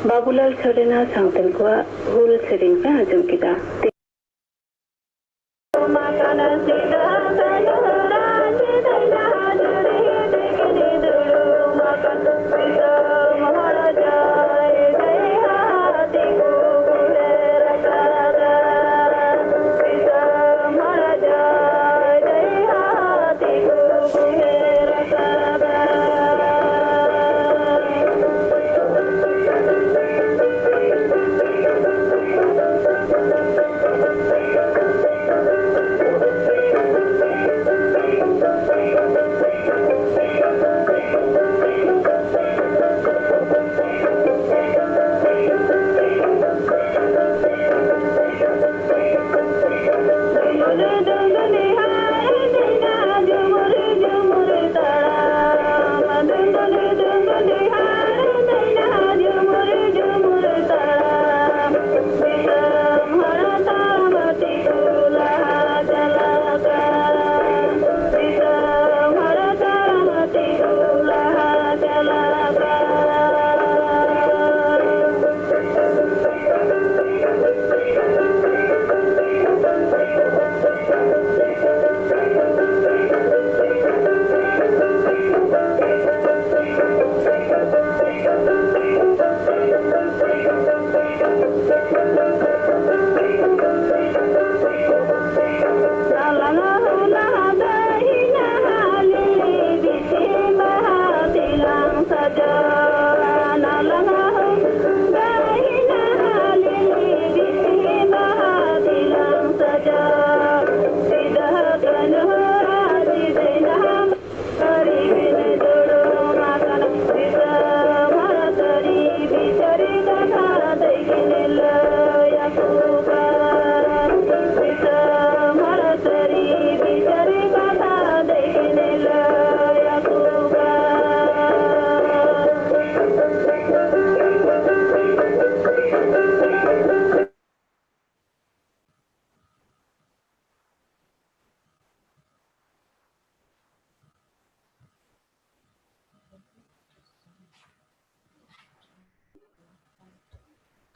बाबूलाल सरेना सांतल को हुल सेरिंग पे आजम किदा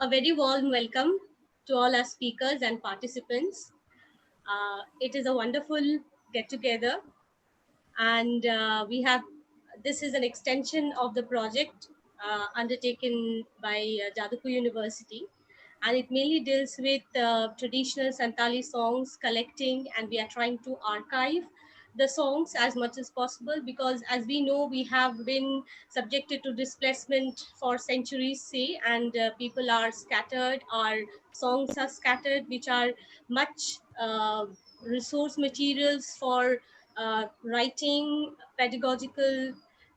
A very warm welcome to all our speakers and participants. It is a wonderful get together, and this is an extension of the project undertaken by Jadavpur University, and it mainly deals with traditional Santali songs, collecting, and we are trying to archive the songs as much as possible, because as we know, we have been subjected to displacement for centuries, say, and people are scattered, our songs are scattered, which are much resource materials for writing, pedagogical,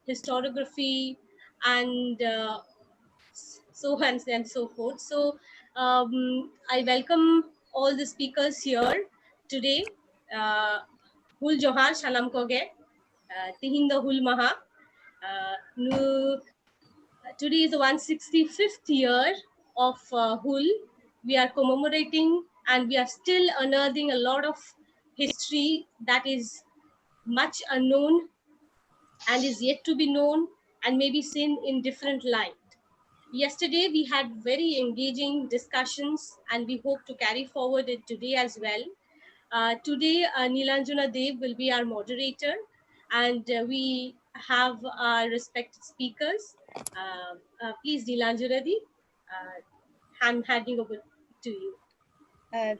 historiography, and so on and so forth. So I welcome all the speakers here today. Hul Johar Shanam Koge, Tihinda Hul Maha. Today is the 165th year of Hul. We are commemorating, and we are still unearthing a lot of history that is much unknown and is yet to be known and maybe seen in different light. Yesterday, we had very engaging discussions, and we hope to carry forward it today as well. Today, Nilanjana Dev will be our moderator, and we have our respected speakers. Please, Nilanjana Dev, I'm handing over to you.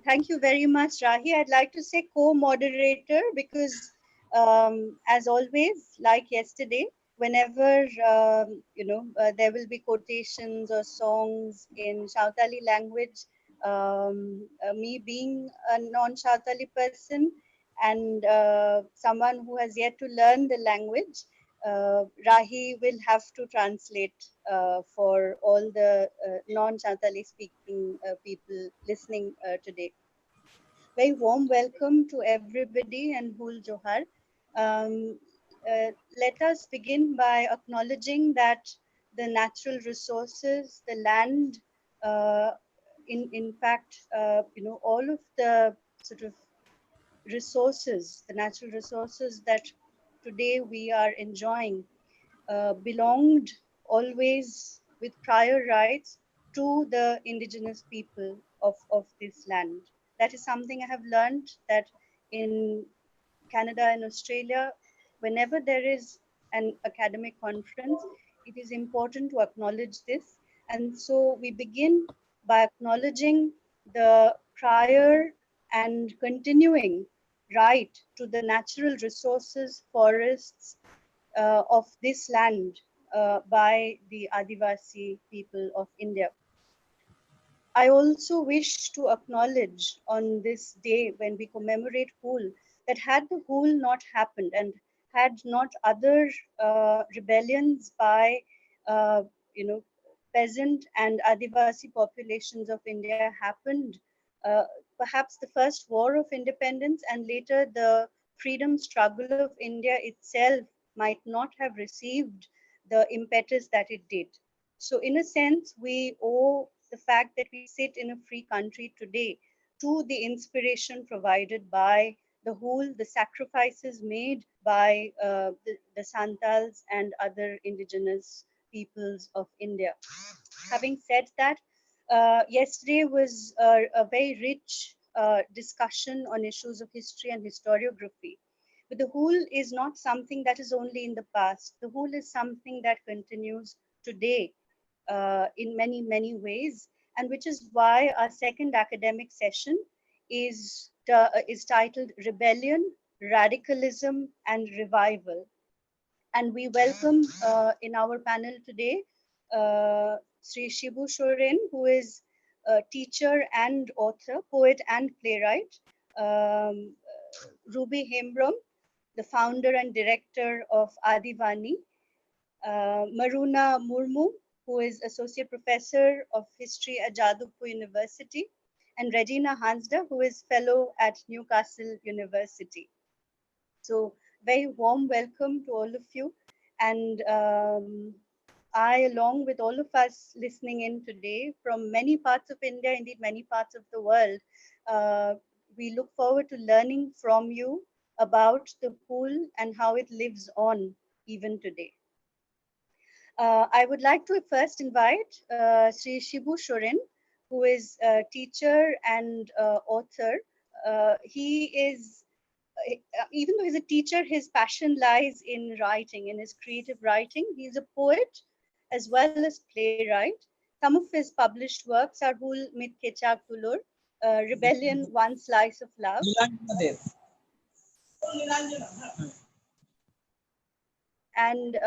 Thank you very much, Rahi. I'd like to say co-moderator because, as always, like yesterday, whenever there will be quotations or songs in Santali language, me being a non-Santali person and someone who has yet to learn the language, Rahi will have to translate for all the non-Santali speaking people listening today. Very warm welcome to everybody and Hul Johar. Um, Let us begin by acknowledging that the natural resources, the land, uh, in fact, all of the sort of resources, the natural resources that today we are enjoying belonged always with prior rights to the indigenous people of this land. That is something I have learned, that in Canada and Australia, whenever there is an academic conference, it is important to acknowledge this. And so we begin by acknowledging the prior and continuing right to the natural resources, forests of this land by the Adivasi people of India. I also wish to acknowledge on this day when we commemorate Hul that had the Hul not happened and had not other rebellions by uh, you know peasant and Adivasi populations of India happened, uh, perhaps the first war of independence and later the freedom struggle of India itself might not have received the impetus that it did. So, in a sense, we owe the fact that we sit in a free country today to the inspiration provided by the whole, the sacrifices made by the Santals and other indigenous peoples of India. Having said that, yesterday was a very rich discussion on issues of history and historiography. But the whole is not something that is only in the past. The whole is something that continues today in many, many ways, and which is why our second academic session is titled Rebellion, Radicalism, and Revival. And we welcome in our panel today Sri Sibu Soren, who is a teacher and author, poet and playwright, um, Ruby Hembrom, the founder and director of Aadivani, Maroona Murmu, who is Associate Professor of History at Jadavpur University, and Regina Hansda, who is Fellow at Newcastle University. So, very warm welcome to all of you. And I, along with all of us listening in today from many parts of India, indeed many parts of the world, we look forward to learning from you about the pool and how it lives on even today. I would like to first invite Sri Sibu Soren who is a teacher and author. He is, even though he's a teacher, his passion lies in writing, in his creative writing. He's a poet as well as playwright. Some of his published works are Hul Mit Kechak Tulur, Rebellion, One Slice of Love. And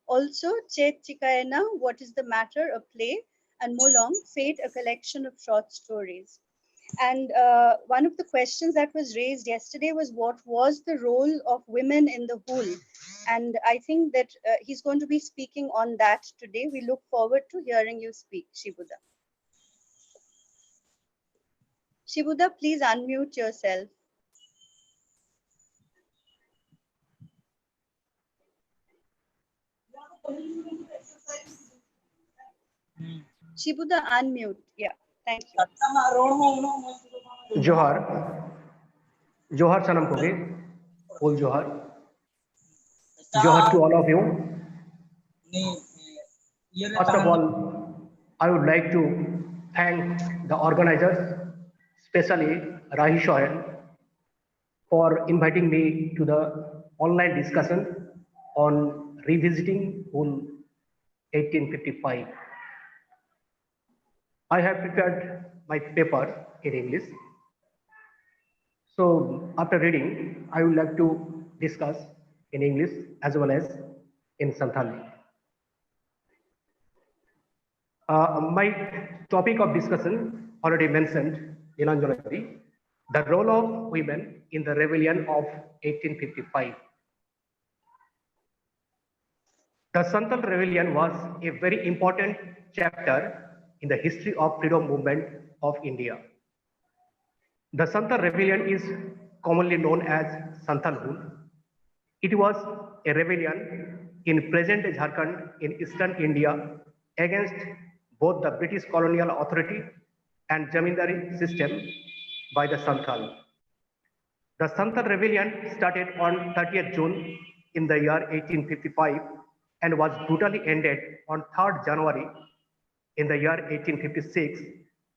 also Chet Chikaena, What is the Matter, a play, and Molong, Fate, a collection of short stories. And one of the questions that was raised yesterday was what was the role of women in the Hul? And I think that he's going to be speaking on that today. We look forward to hearing you speak, Shibuda. Shibuda, please unmute yourself. Shibuda, unmute. Yeah, thank you. Johar. Johar Sanam Koge. All Johar. Johar to all of you. First of all, I would like to thank the organizers, especially Rahi Shoel, for inviting me to the online discussion on revisiting Hul 1855. I have prepared my paper in English. So after reading, I would like to discuss in English as well as in Santali. My topic of discussion already mentioned, Nilanjana, the role of women in the rebellion of 1855. The Santal rebellion was a very important chapter in the history of freedom movement of India. The Santal rebellion is commonly known as Santal Hul. It was a rebellion in present-day Jharkhand in eastern India against both the British colonial authority and Jamindari system by the Santal. The Santal rebellion started on 30th June in the year 1855 and was brutally ended on 3rd January in the year 1856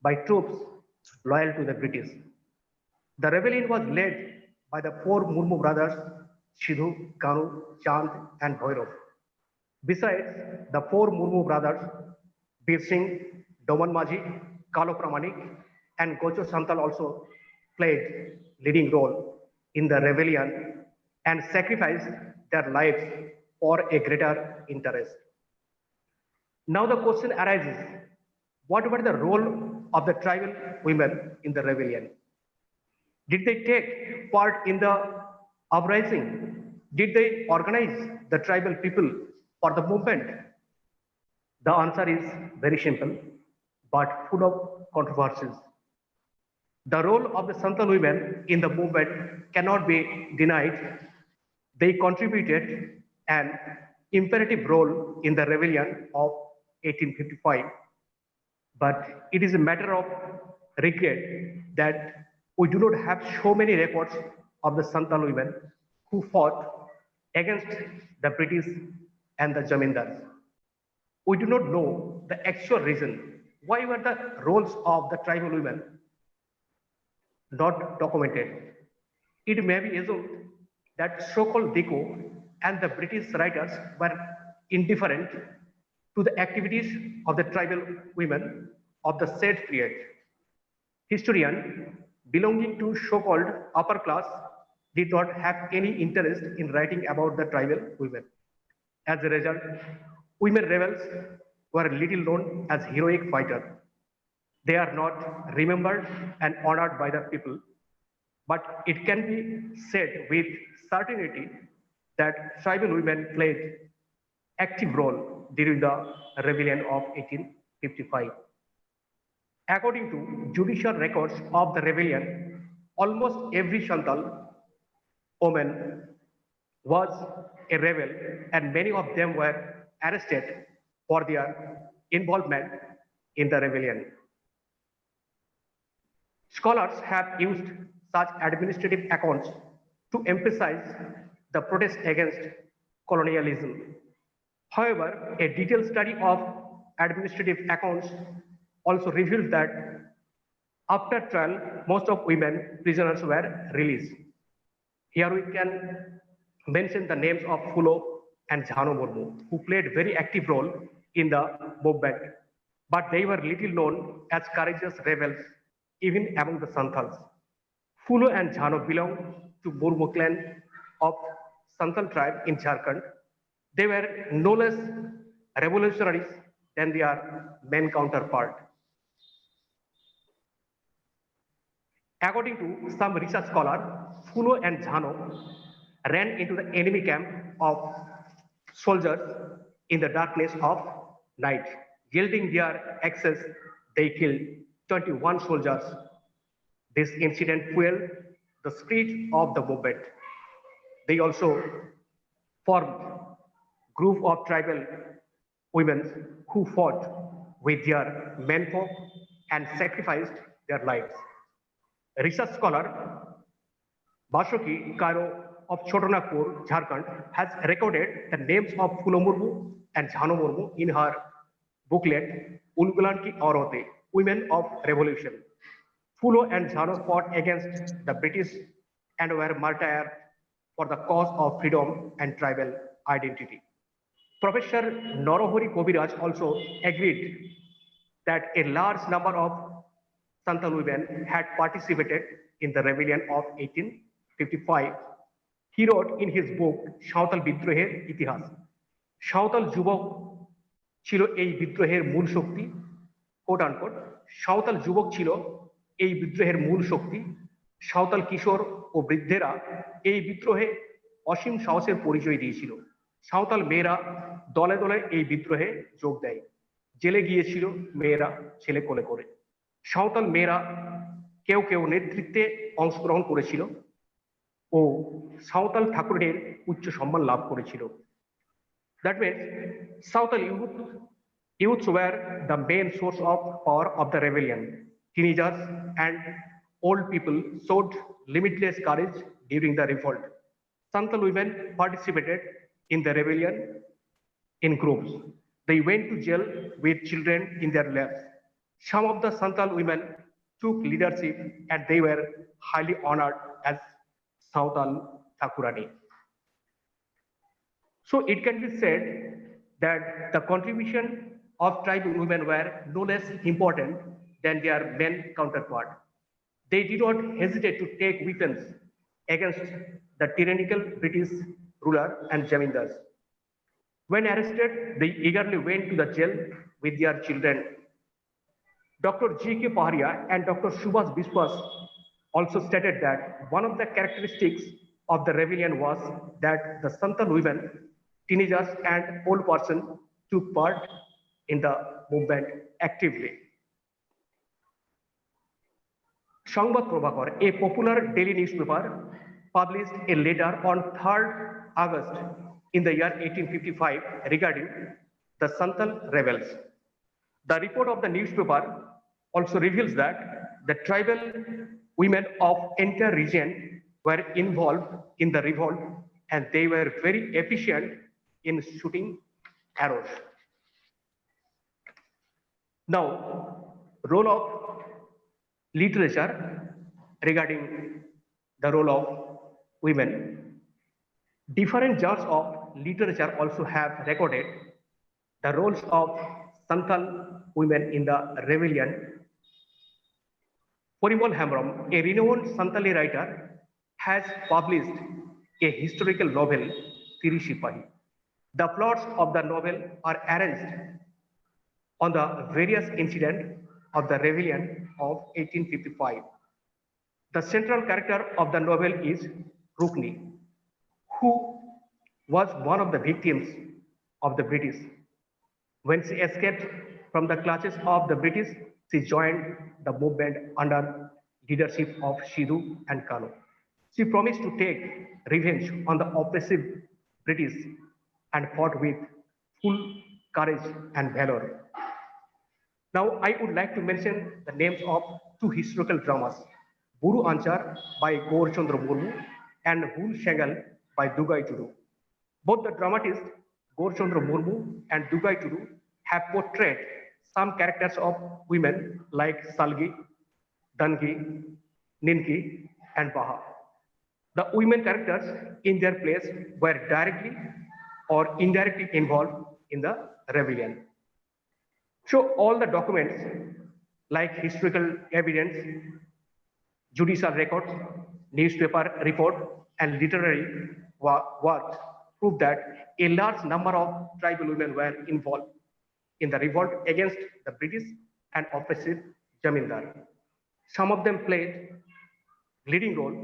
by troops loyal to the British. The rebellion was led by the 4 Murmu brothers, Sibu, Kanu, Chand, and Bhairav. Besides the 4 Murmu brothers, Bir Singh, Doman Maji, Kalo Pramanik, and Gocho Santal also played leading role in the rebellion and sacrificed their lives for a greater interest. Now the question arises, what were the role of the tribal women in the rebellion? Did they take part in the uprising? Did they organize the tribal people for the movement? The answer is very simple, but full of controversies. The role of the Santal women in the movement cannot be denied. They contributed an imperative role in the rebellion of 1855. But it is a matter of regret that we do not have so many records of the Santal women who fought against the British and the Jamindars. We do not know the actual reason why were the roles of the tribal women not documented. It may be assumed that so-called Diko and the British writers were indifferent to the activities of the tribal women of the said period. Historians belonging to so-called upper class did not have any interest in writing about the tribal women. As a result, women rebels were little known as heroic fighters. They are not remembered and honored by the people, but it can be said with certainty that tribal women played active role during the rebellion of 1855. According to judicial records of the rebellion, almost every Santal woman was a rebel and many of them were arrested for their involvement in the rebellion. Scholars have used such administrative accounts to emphasize the protest against colonialism. However, a detailed study of administrative accounts also reveals that after trial, most of women prisoners were released. Here we can mention the names of Fulo and Jhano Murmu, who played very active role in the movement, but they were little known as courageous rebels, even among the Santals. Fulo and Jhano belong to Murmu clan of Santal tribe in Jharkhand. They were no less revolutionaries than their men counterpart. According to some research scholars, Fulo and Jhano ran into the enemy camp of soldiers in the darkness of night. Yielding their access, they killed 21 soldiers. This incident fueled the spirit of the movement. They also formed group of tribal women who fought with their menfolk and sacrificed their lives. Research scholar Bashoki Karo of Chotanagpur, Jharkhand, has recorded the names of Fulo Murmu and Jhano Murmu in her booklet Ungulan Ki Aurote, Women of Revolution. Fulo and Jhano fought against the British and were martyred for the cause of freedom and tribal identity. Professor Norohori Kobiraj also agreed that a large number of Santal women had participated in the rebellion of 1855. He wrote in his book Santal বিদ্রোহের ইতিহাস, সাঁওতাল যুবক ছিল এই বিদ্রোহের মূল শক্তি, coat unquote, Santhal যুবক ছিল এই বিদ্রোহের মূল শক্তি, সাঁওতাল কিশোর ও বৃদ্ধেরা এই বিদ্রোহে অসীম সাহসের পরিচয় দিয়েছিল। সাঁওতাল মেয়েরা দলে দলে এই বিদ্রোহে যোগ দেয়। জেলে গিয়েছিল মেয়েরা ছেলে কোলে করে। সাঁওতাল মেয়েরা কেউ কেউ নেতৃত্বে অংশগ্রহণ করেছিল ও সাঁওতাল ঠাকুরের উচ্চ সম্মান লাভ করেছিল। That means Santal youths were the main source of power of the rebellion. Teenagers and old people showed limitless courage during the revolt. Santal women participated in the rebellion in groups. They went to jail with children in their laps. Some of the Santal women took leadership and they were highly honored as Santal Thakurani. So it can be said that the contribution of tribal women were no less important than their men counterpart. They did not hesitate to take weapons against the tyrannical British ruler and zamindars. When arrested, they eagerly went to the jail with their children. Dr. G.K. Paharia and Dr. Subhas Biswas also stated that one of the characteristics of the rebellion was that the Santal women, teenagers and old persons took part in the movement actively. Sangbad Prabhakar, a popular daily newspaper, published a letter on 3rd August in the year 1855 regarding the Santal rebels. The report of the newspaper also reveals that the tribal women of entire region were involved in the revolt and they were very efficient in shooting arrows. Now, role of literature regarding the role of women. Different genres of literature also have recorded the roles of Santal women in the rebellion. Parimol Hembrom, a renowned Santali writer, has published a historical novel, Tiri Sipahi. The plots of the novel are arranged on the various incidents of the rebellion of 1855. The central character of the novel is Rukni, who was one of the victims of the British. When she escaped from the clutches of the British, she joined the movement under leadership of Sibu and Kano. She promised to take revenge on the oppressive British and fought with full courage and valor. Now, I would like to mention the names of two historical dramas, Buru Anchar by Gaur Chandra Murmu and Hul Shengal by Dugai Turu. Both the dramatists Gaur Chandra Murmu and Dugai Turu have portrayed some characters of women like Salgi, Dangi, Ninki, and Baha. The women characters in their place were directly or indirectly involved in the rebellion. So all the documents like historical evidence, judicial records, newspaper report, and literary works prove that a large number of tribal women were involved in the revolt against the British and oppressive Jamindar. Some of them played leading role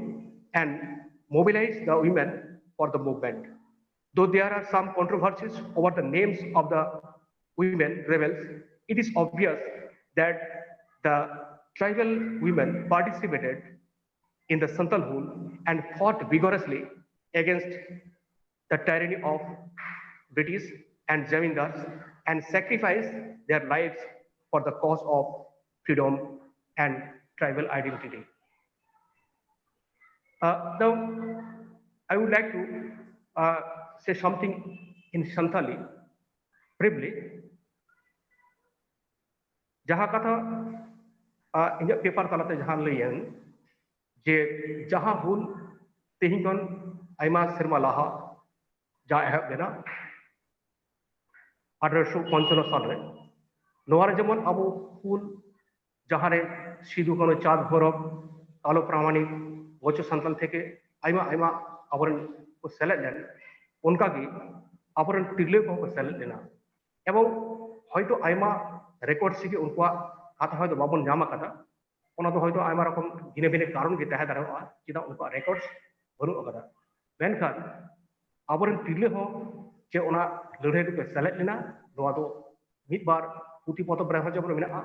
and mobilized the women for the movement. Though there are some controversies over the names of the women rebels, it is obvious that the tribal women participated in the Santal Hul and fought vigorously against the tyranny of British and Jamindars and sacrificed their lives for the cause of freedom and tribal identity. Now, I would like to say something in Santali briefly. Jaha katha inyak paper talate jahan layan je jaha hul tehin kon aima serma laha ja ehab lena 1855 সালে নোয়ার যেমন আবু ফুল যাহারে সিধু কোনো চাঁদ ভৈরব কালো প্রামাণিক বচো সান্তাল থেকে আইমা আইমা আবরণ को select लेन उनका की आबरन तिरले को सेलेक्ट लेना एवं হয়তো আইমা রেকর্ড থেকে उनको কথা হয়তো বাবন জামা কথা ওনা তো হয়তো আইমা রকম ভিনে ভিনে কারণ গে তাহে দাঁড়াওয়া যেটা उनको রেকর্ডস বনু কথা মেনখান আবরন তিরলে হ যে ওনা লড়াই को सेलेक्ट लेना नोआ दो मिद बार पुथि पतब रे जब मेना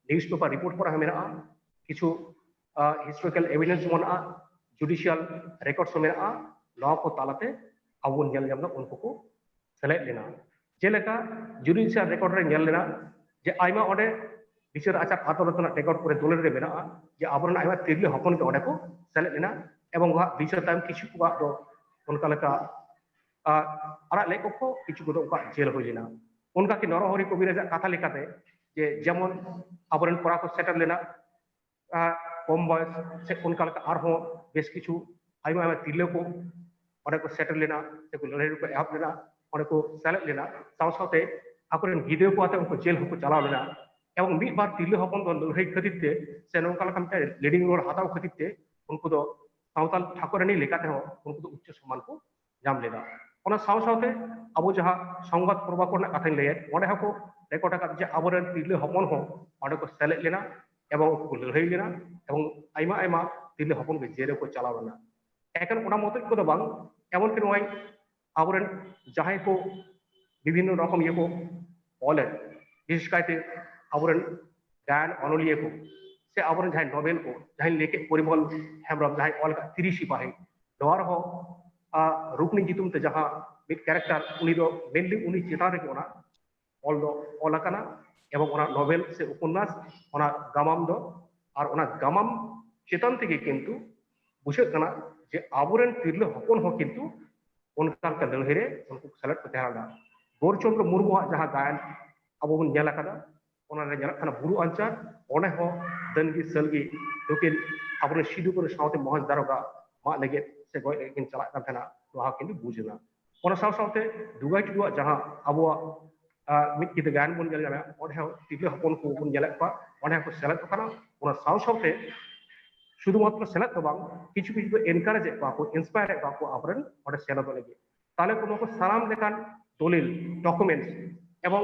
न्यूज़पेपर रिपोर्ट पर मेना किछु हिस्टोरिकल एविडेंस मेना जुडिशियल रेकर्ड्स मेना लॉ को तालाते अब नेल जामना उनको को सेलेक्ट लेना जेलेका जुडिशियल रेकॉर्ड रे नेल लेना जे आइमा ओडे बिचार आचार आदालतना रेकॉर्ड करे दोले रे मेना जे आबरन आइमा तिरले हपन के ओडे को सेलेक्ट लेना एवं वहा बिचार टाइम किछु को दो उनका लेका आरा लेको को किछु को उनका जेल हो लेना उनका की नरहरि कबिराज कथा लेकाते जे जेमन आबरन परा को सेटल लेना कम बयस से उनका लेका आरहो बेस किछु आइमा आइमा तिरले को ओडे को सेटल लेना से को लड़ाई को एहब लेना ओडे को सेलेक्ट लेना साव सावते आकरन गिदे को आते उनको जेल को चलाव लेना एवं मिद बार तिरले हपन को लड़ाई खतिते से नोका लेका मिटे लीडिंग रोल हाताव खतिते उनको दो सावताल ठाकुरानी लेकाते हो उनको दो उच्च सम्मान को जाम लेना ओना साव सावते अब जहां संवाद प्रभाकर कथा लैया ओडे हको रेकॉर्ड का जे आबरन तिरले हपन हो ओडे को सेलेक्ट लेना एवं उनको लड़ाई लेना एवं आइमा आइमा तिरले हपन को जेल को चलाव लेना एखन ओना मत को बांग एमन कि नय आबरन जहां को विभिन्न रकम ये को ऑल विशेष कायते आबरन गायन अनलिया को से आबरन जहां नोवेल को जहां लेके परिमल हेम्ब्रम जहां ऑल का 30 सिपाही नोर हो रुकनी जितुम ते जहां मिड कैरेक्टर उनी दो मेनली उनी चेता रे ओना ऑल दो ऑलकाना एवं ओना नोवेल से उपन्यास ओना गामाम दो और ओना गामाम चेतन तेगे किंतु बुझे कना जे आबरन तिरले हपन हो किंतु उनका का लड़ाई रे उनको सेलेक्ट को तेहाना गौरचंद्र मुर्मू जहां गायन अब बन नेला कदा ओना रे नेला खाना बुरु अंचार ओने हो दनगी सलगी दोकिन आबरन सिदु को सावते मोहन दारोगा मा लगे से गय लेकिन चला kan thana noha kintu bujuna ona saw sawte dugai tu jahang abwa mit kita gan bun jala jala on ha tigle hopon ko bun jala pa on ha ko select kana ona saw sawte শুধুমাত্র select তো বাং কিছু কিছু encourage বা কো inspire বা কো আবরন ওটা select লাগে তাহলে কোনো কো সালাম দেখান দলিল ডকুমেন্টস এবং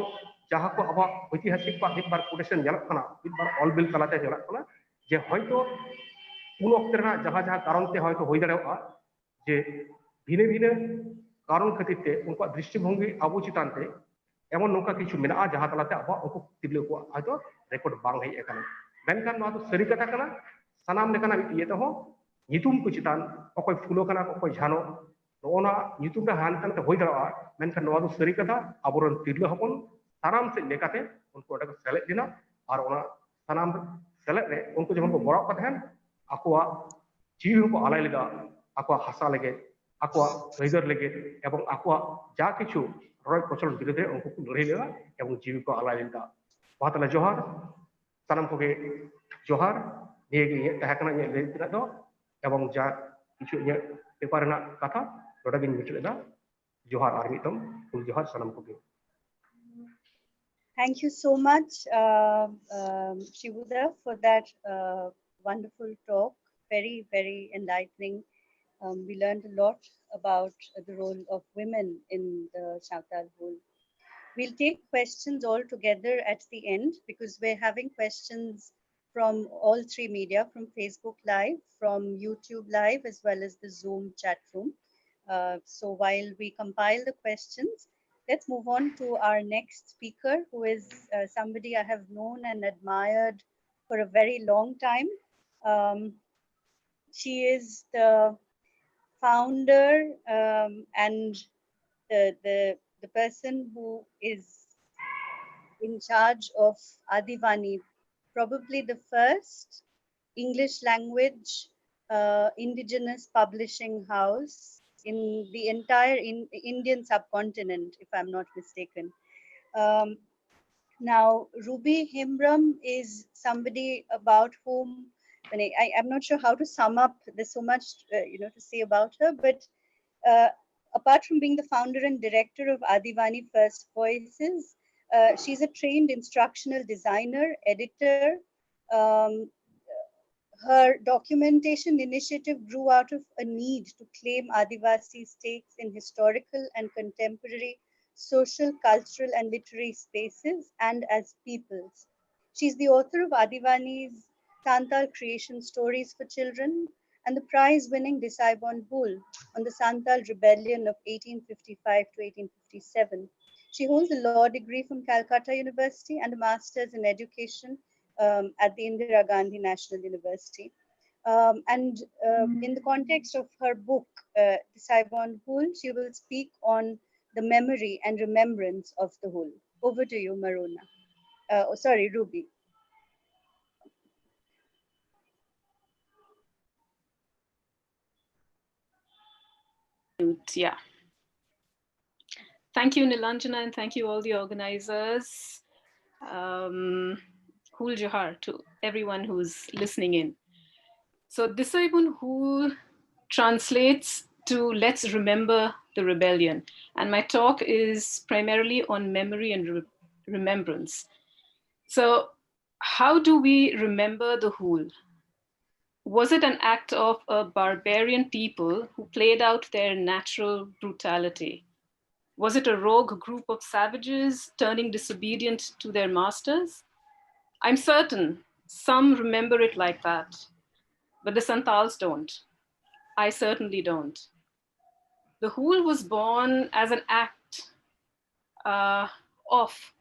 যাহা কো আবা ঐতিহাসিক বা একবার কোটেশন জলখানা একবার অল বিল চালাতে জলখানা যে হয়তো কোন অক্তরা যাহা যাহা কারণতে হয়তো হই দাঁড়াওয়া যে ভিনে ভিনে কারণ খাতিরতে উনকা দৃষ্টিভঙ্গি আবু চিতানতে এমন নৌকা কিছু মেনা যাহা তালাতে আবা উনকু তিরলে को হয়তো রেকর্ড বাং হই এখানে মেনখান নয়া তো সরি কথা কানা सानाम लेकाना ये तो हो नितुम को चितान अकोय फुलो कना अकोय झानो नोना नितुम दा हान तन होय दरा मेनखान नवा दो सरी कथा आबरन तिरले हपन सानाम से लेकाते उनको ओटा को सेलेक्ट दिना और ओना सानाम सेलेक्ट रे उनको जमन को बड़ा कथन आकोआ जीव को आलाय लेगा आकोआ हासा लगे आकोआ रेजर लगे एवं आकोआ जा किछु रय प्रचलन बिरुद्धे उनको को लड़ाई लेगा एवं जीव को आलाय लेगा Mahatala Johar, Sanam Koge Johar, Negi Tahakana Ledo, Abong Ja, Ichu Eparana Kata, Rodabin Mitreda, Johar Armitum, Johar Sanam Koge. Thank you so much, Shibuda, for that wonderful talk. Very, very enlightening. We learned a lot about the role of women in the Santal Hul. We'll take questions all together at the end because we're having questions from all three media, from Facebook Live, from YouTube Live, as well as the Zoom chat room. So while we compile the questions, let's move on to our next speaker, who is somebody I have known and admired for a very long time. She is the founder and the person who is in charge of Aadivani, probably the first English language indigenous publishing house in the entire Indian subcontinent, if I'm not mistaken. Now, Ruby Hembrom is somebody about whom, I'm not sure how to sum up. There's so much to say about her, but apart from being the founder and director of Aadivani First Voices, she's a trained instructional designer, editor. Um, Her documentation initiative grew out of a need to claim Adivasi stakes in historical and contemporary social, cultural, and literary spaces and as peoples. She's the author of Adivani's Santal creation stories for children and the prize-winning Disaibon Bull on the Santal rebellion of 1855 to 1857. She holds a law degree from Calcutta University and a master's in education at the Indira Gandhi National University. In the context of her book, Disaibon Hul, she will speak on the memory and remembrance of the Hul. Over to you, Maroona. Sorry, Ruby. Yeah. Thank you, Nilanjana, and thank you all the organizers. Hul Johar to everyone who's listening in. So Disaibon Hul translates to Let's Remember the Rebellion. And my talk is primarily on memory and remembrance. So how do we remember the Hul? Was it an act of a barbarian people who played out their natural brutality? Was it a rogue group of savages turning disobedient to their masters? I'm certain some remember it like that, but the Santals don't. I certainly don't. The Hul was born as an act of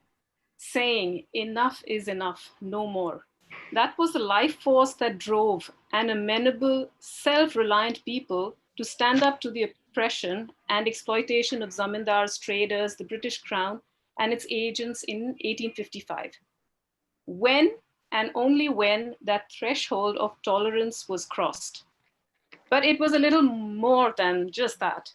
saying enough is enough, no more. That was the life force that drove an amenable, self-reliant people to stand up to the oppression and exploitation of zamindars, traders, the British Crown, and its agents in 1855. When and only when that threshold of tolerance was crossed. But it was a little more than just that.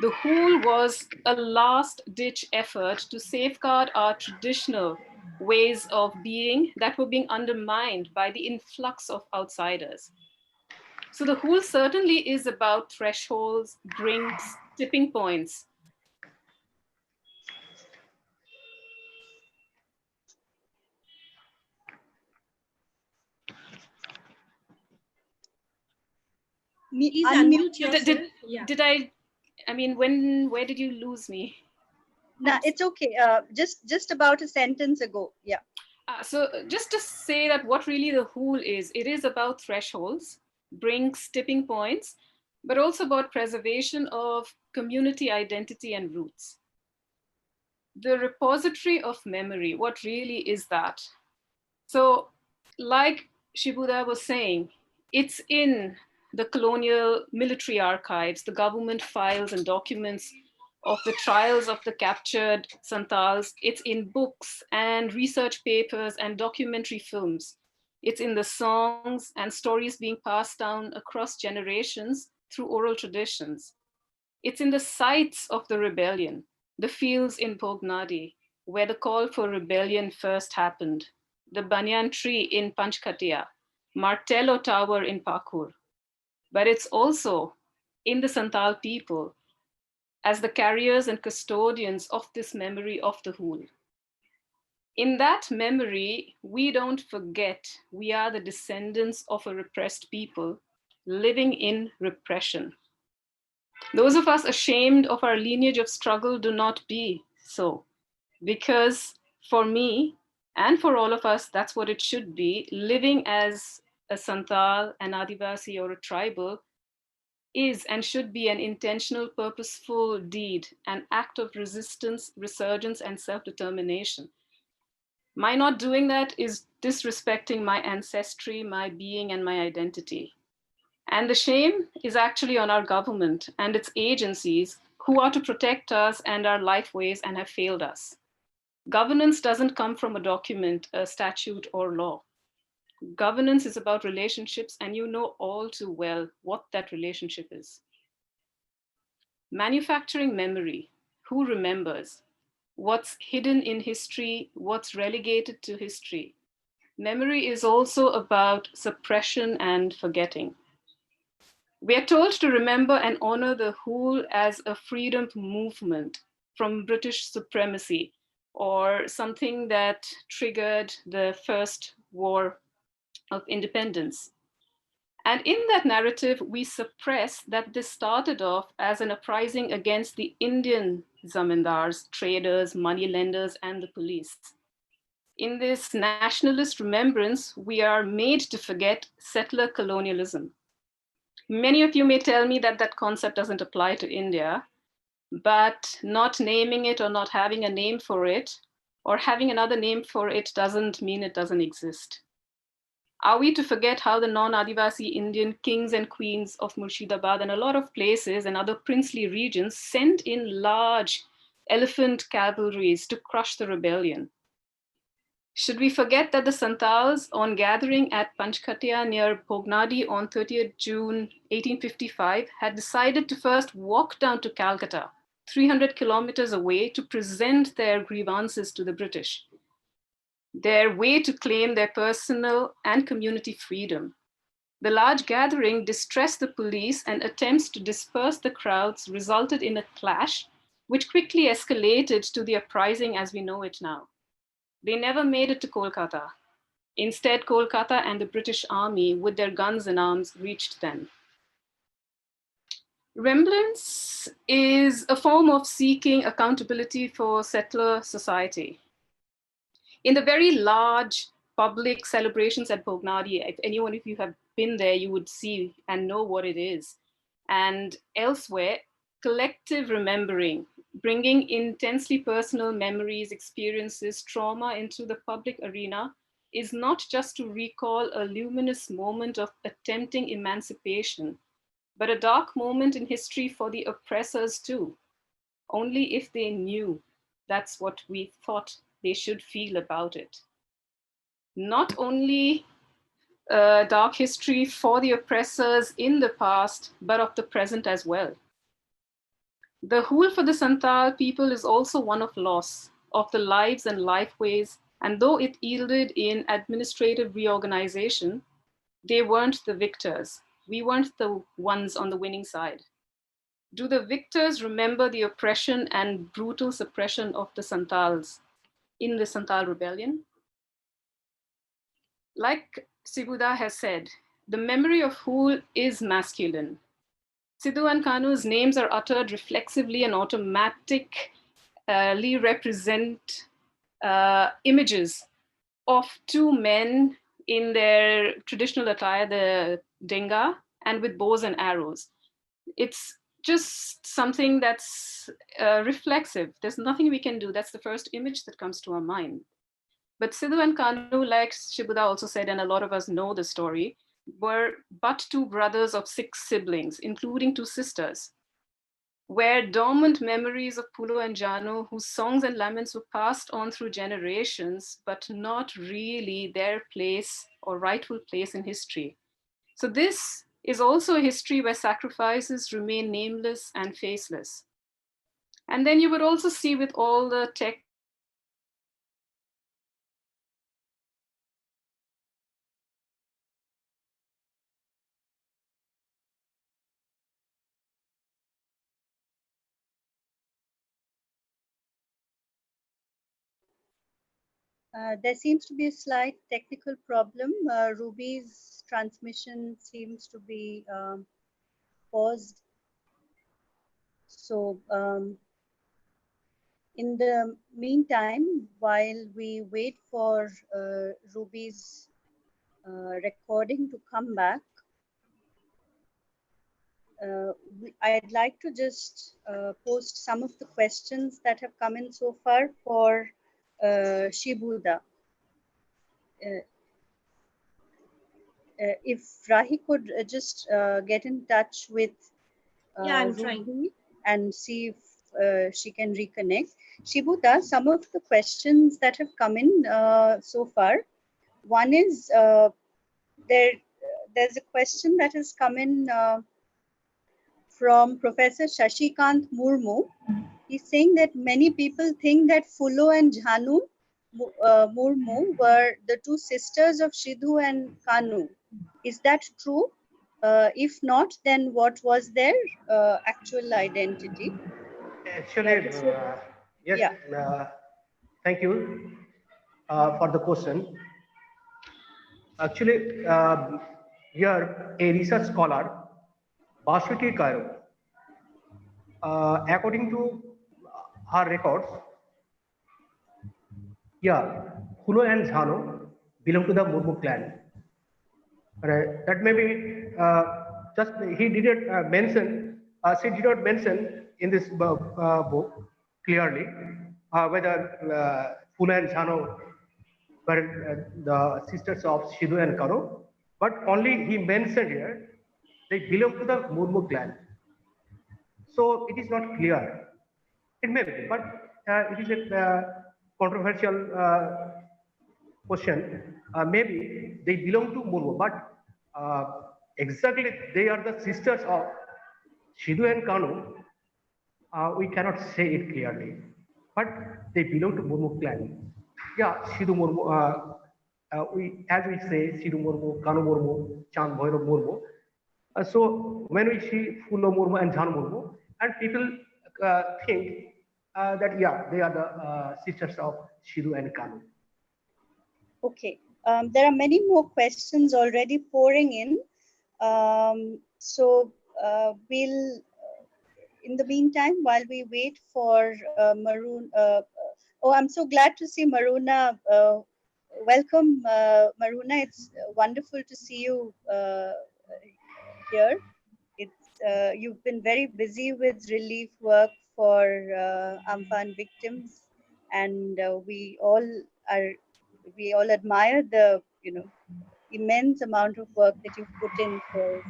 The Hul was a last-ditch effort to safeguard our traditional ways of being that were being undermined by the influx of outsiders. So the Hul certainly is about thresholds, brinks, tipping points. Please unmute yourself. Where did you lose me? No, it's okay. Just about a sentence ago. Yeah. So just to say that what really the Hul is, it is about thresholds, brinks, tipping points, but also about preservation of community identity and roots. The repository of memory, what really is that? So like Shibuda was saying, it's in the colonial military archives, the government files and documents of the trials of the captured Santals. It's in books and research papers and documentary films. It's in the songs and stories being passed down across generations through oral traditions. It's in the sites of the rebellion, the fields in Pognadi, where the call for rebellion first happened, the banyan tree in Panchkatia, Martello Tower in Pakur. But it's also in the Santal people as the carriers and custodians of this memory of the Hool. In that memory, we don't forget we are the descendants of a repressed people living in repression. Those of us ashamed of our lineage of struggle do not be so, because for me and for all of us, that's what it should be. Living as a Santal, an Adivasi, or a tribal is and should be an intentional, purposeful deed, an act of resistance, resurgence, and self-determination. My not doing that is disrespecting my ancestry, my being, and my identity. And the shame is actually on our government and its agencies who are to protect us and our lifeways and have failed us. Governance doesn't come from a document, a statute, or law. Governance is about relationships, and you know all too well what that relationship is. Manufacturing memory, who remembers? What's hidden in history, what's relegated to history. Memory is also about suppression and forgetting. We are told to remember and honor the Hool as a freedom movement from British supremacy, or something that triggered the First War of Independence. And in that narrative, we suppress that this started off as an uprising against the Indian zamindars, traders, moneylenders, and the police. In this nationalist remembrance, we are made to forget settler colonialism. Many of you may tell me that that concept doesn't apply to India, but not naming it or not having a name for it, or having another name for it, doesn't mean it doesn't exist. Are we to forget how the non-Adivasi Indian kings and queens of Murshidabad and a lot of places and other princely regions sent in large elephant cavalries to crush the rebellion? Should we forget that the Santals, on gathering at Panchkatia near Bhognadi on 30th June 1855, had decided to first walk down to Calcutta, 300 kilometers away, to present their grievances to the British, their way to claim their personal and community freedom? The large gathering distressed the police, and attempts to disperse the crowds resulted in a clash, which quickly escalated to the uprising as we know it now. They never made it to Kolkata. Instead, Kolkata and the British Army, with their guns and arms, reached them. Remembrance is a form of seeking accountability for settler society. In the very large public celebrations at Bhognadi, if anyone of you have been there, you would see and know what it is. And elsewhere, collective remembering, bringing intensely personal memories, experiences, trauma into the public arena, is not just to recall a luminous moment of attempting emancipation, but a dark moment in history for the oppressors too. Only if they knew that's what we thought they should feel about it. Not only dark history for the oppressors in the past, but of the present as well. The Hool for the Santal people is also one of loss of the lives and lifeways, and though it yielded in administrative reorganization, they weren't the victors. We weren't the ones on the winning side. Do the victors remember the oppression and brutal suppression of the Santals in the Santal rebellion? Like Sibuda has said, the memory of Hool is masculine. Sidhu and Kanu's names are uttered reflexively and automatically represent images of two men in their traditional attire, the denga, and with bows and arrows. It's just something that's reflexive. There's nothing we can do. That's the first image that comes to our mind. But Sidhu and Kanu, like Shibuda also said, and a lot of us know the story, were but two brothers of 6 siblings, including 2 sisters, where dormant memories of Pulu and Janu, whose songs and laments were passed on through generations, but not really their place or rightful place in history. So this is also a history where sacrifices remain nameless and faceless. And then you would also see with all the tech There seems to be a slight technical problem. Ruby's transmission seems to be paused. So in the meantime, while we wait for Ruby's recording to come back, I'd like to just post some of the questions that have come in so far for Shibuda. If Rahi could just get in touch with Yeah, I'm Ruby trying. and see if she can reconnect. Shibuda, some of the questions that have come in so far. One is there's a question that has come in from Professor Shashikant Murmu. He's saying that many people think that Fulo and Jhanu Murmu were the two sisters of Shidhu and Kanu. Is that true? If not, then what was their actual identity? Actually, yes, Yeah. thank you for the question. Actually, here a research scholar, Bashwati Kairo, according to her records, yeah, Hulo and Jhano belong to the Murmu clan. That may be just he didn't mention, she did not mention in this book clearly whether Hulo and Jhano were the sisters of Shidhu and Karo, but only he mentioned here they belong to the Murmu clan. So it is not clear. It may be, but it is a controversial question. Maybe they belong to Murmu, but exactly they are the sisters of Shidhu and Kanu. We cannot say it clearly, but they belong to Murmu clan. Yeah, Shidhu Murmu. As we say, Shidhu Murmu, Kanu Murmu, Chand Bhairav Murmu. So when we see Fulo Murmu and Jhan Murmu, and people think that yeah, they are the sisters of Shidhu and Kanu. Okay. There are many more questions already pouring in. So we'll, in the meantime, while we wait for Maroona, oh, I'm so glad to see Maroona. Welcome, Maroona. It's wonderful to see you here. It's you've been very busy with relief work for Amphan victims, and we all admire the immense amount of work that you've put in for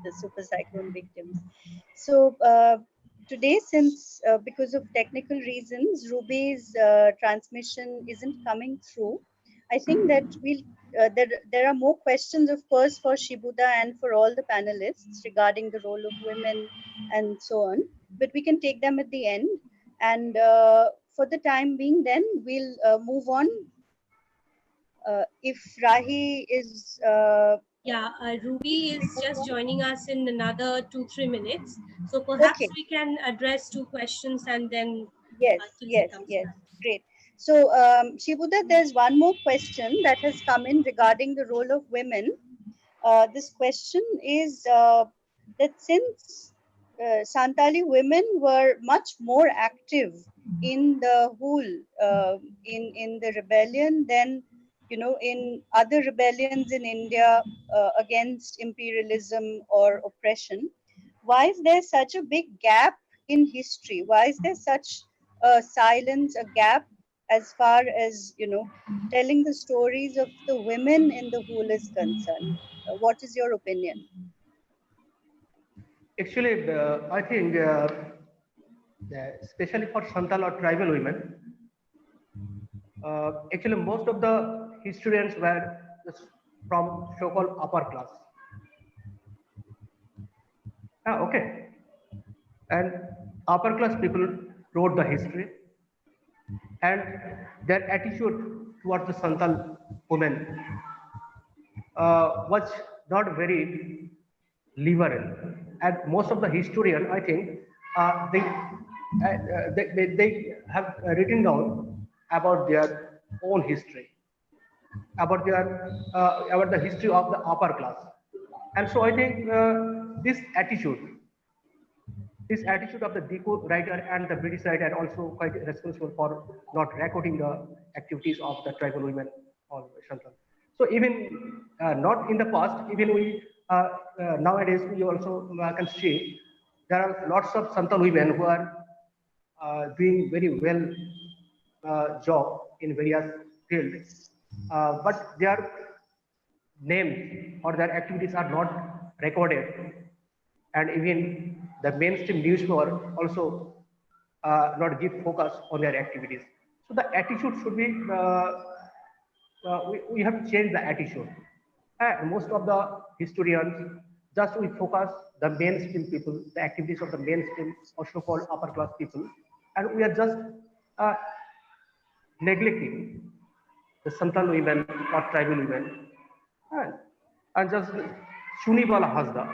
the super cyclone victims. So today, since because of technical reasons, Ruby's transmission isn't coming through, I think that there are more questions, of course, for Shibuda and for all the panelists regarding the role of women and so on. But we can take them at the end. And for the time being, then we'll move on. If Rahi is Yeah, Ruby is just joining us in another 2-3 minutes. So perhaps okay. we can address 2 questions and then Yes, till she yes, comes yes. back. Great. So, Shibuda, there's one more question that has come in regarding the role of women. This question is that since Santali women were much more active in the whole, in the rebellion than, in other rebellions in India against imperialism or oppression, why is there such a big gap in history? Why is there such a silence, a gap as far as, telling the stories of the women in the whole is concerned? What is your opinion? Actually, I think, especially for Santal or tribal women, actually most of the historians were from so-called upper class. Okay, and upper class people wrote the history, and their attitude towards the Santal women was not very liberal. And most of the historian, I think, they have written down about their own history, about the history of the upper class. And so I think this attitude of the Deco writer and the British writer also quite responsible for not recording the activities of the tribal women on Santal. So even not in the past, even we nowadays we also can see there are lots of Santal women who are doing very well job in various fields, but their names or their activities are not recorded, and even the mainstream newspaper also not give focus on their activities. So the attitude should be, we have to change the attitude. And most of the historians just we focus the mainstream people, the activities of the mainstream or so-called upper class people, and we are just uh, neglecting the Santal women or tribal women, and just Shunibala Hansda,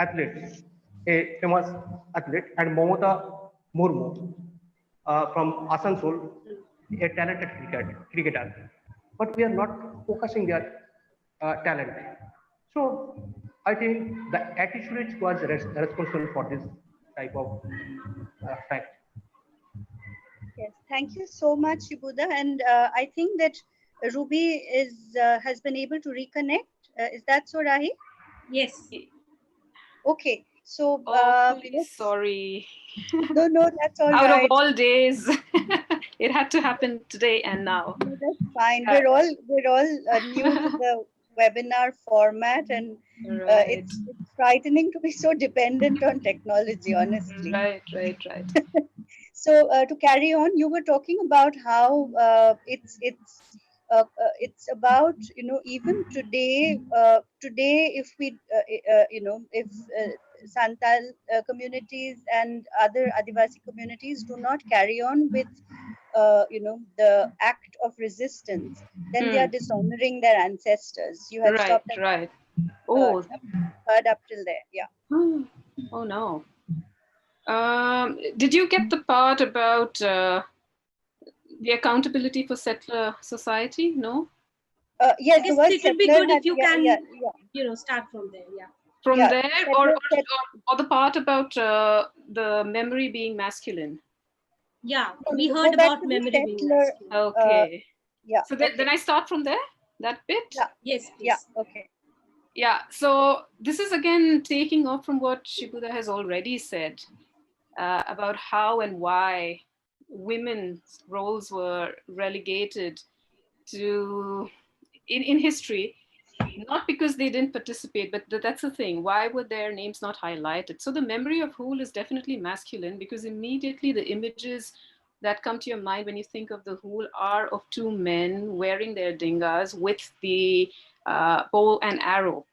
athlete, a famous athlete, and Momota Murmu from Asansol, a talented cricketer. But we are not focusing their talent. So I think the attitude was responsible for this type of fact. Yes, thank you so much, Shibuda. And I think that Ruby has been able to reconnect. Is that so, Rahi? Yes. Okay. So, sorry. No, that's all Out right. of all days, it had to happen today and now. No, that's fine. We're all new to the webinar format, and it's frightening to be so dependent on technology, honestly. Right. So to carry on, you were talking about how it's about, you know, even today if we if Santal communities and other Adivasi communities do not carry on with the act of resistance, then they are dishonoring their ancestors. You had stopped at heard up till there, yeah. Oh no. Did you get the part about the accountability for settler society? No? Yes, the word it would be settler good if you can, yeah. Start from there, yeah. From there, or the part about the memory being masculine? Yeah, we heard about memory being masculine. Okay. Yeah. So then I start from there, that bit? Yeah. Yes, please. Yeah, okay. Yeah, so this is again taking off from what Shibuda has already said about how and why women's roles were relegated to in history, not because they didn't participate, but that's the thing. Why were their names not highlighted? So the memory of Hool is definitely masculine, because immediately the images that come to your mind when you think of the Hool are of two men wearing their dingas with the bow and arrow.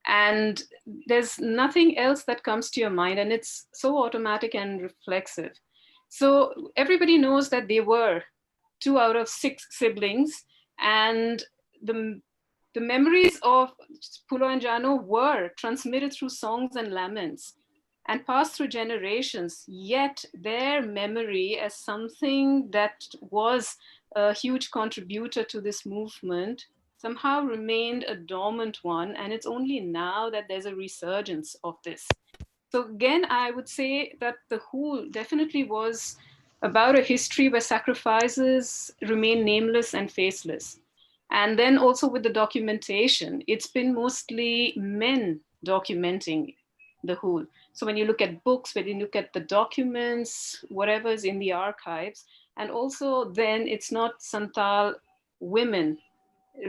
And there's nothing else that comes to your mind, and it's so automatic and reflexive. So everybody knows that they were 2 out of 6 siblings, and the memories of Pulo and Jano were transmitted through songs and laments and passed through generations, yet their memory as something that was a huge contributor to this movement somehow remained a dormant one, and it's only now that there's a resurgence of this. So again, I would say that the Hool definitely was about a history where sacrifices remain nameless and faceless. And then also with the documentation, it's been mostly men documenting the Hool. So when you look at books, when you look at the documents, whatever's in the archives, and also then it's not Santal women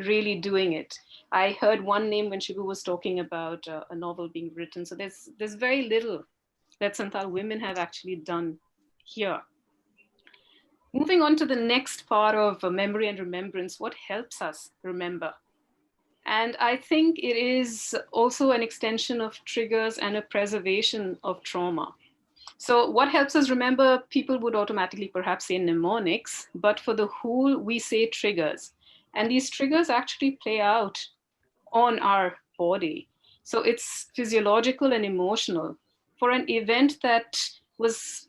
really doing it. I heard one name when Sibu was talking about a novel being written. So there's very little that Santal women have actually done here. Moving on to the next part of memory and remembrance, what helps us remember? And I think it is also an extension of triggers and a preservation of trauma. So what helps us remember, people would automatically perhaps say mnemonics, but for the Hool, we say triggers. And these triggers actually play out on our body. So it's physiological and emotional. For an event that was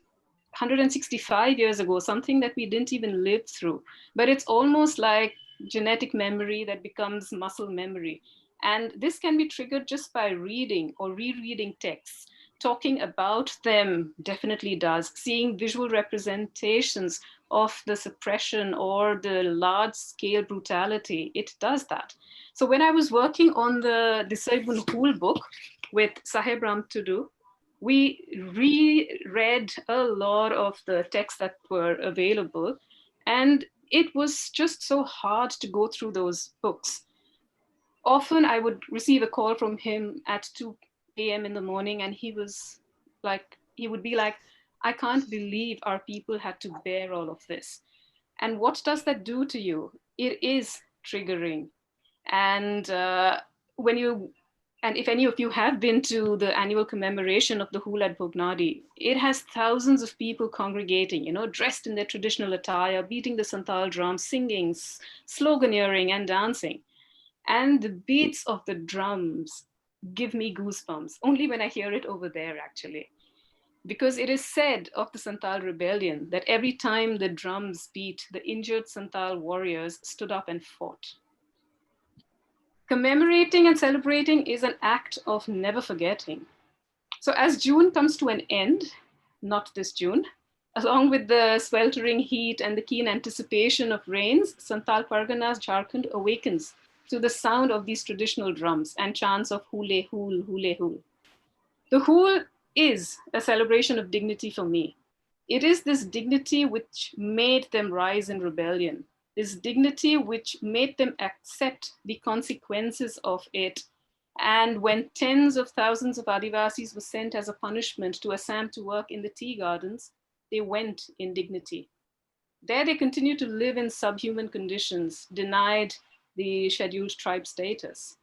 165 years ago, something that we didn't even live through. But it's almost like genetic memory that becomes muscle memory. And this can be triggered just by reading or rereading texts. Talking about them definitely does. Seeing visual representations of the suppression or the large scale brutality, it does that. So when I was working on the Disaibon Hul book with Hembrom to do, we reread a lot of the texts that were available, and it was just so hard to go through those books. Often I would receive a call from him at 2 a.m. in the morning, and he would be like, I can't believe our people had to bear all of this. And what does that do to you? It is triggering. And and if any of you have been to the annual commemoration of the Hul at Bhognadi, it has thousands of people congregating, dressed in their traditional attire, beating the Santal drums, singing, sloganeering, and dancing. And the beats of the drums give me goosebumps, only when I hear it over there, actually. Because it is said of the Santal rebellion that every time the drums beat, the injured Santal warriors stood up and fought. Commemorating and celebrating is an act of never forgetting. So as June comes to an end, not this June, along with the sweltering heat and the keen anticipation of rains, Santal Parganas, Jharkhand awakens to the sound of these traditional drums and chants of hule hul, hule hul. The hul is a celebration of dignity for me. It is this dignity which made them rise in rebellion, this dignity which made them accept the consequences of it. And when tens of thousands of Adivasis were sent as a punishment to Assam to work in the tea gardens, they went in dignity. There they continue to live in subhuman conditions, denied the scheduled tribe status.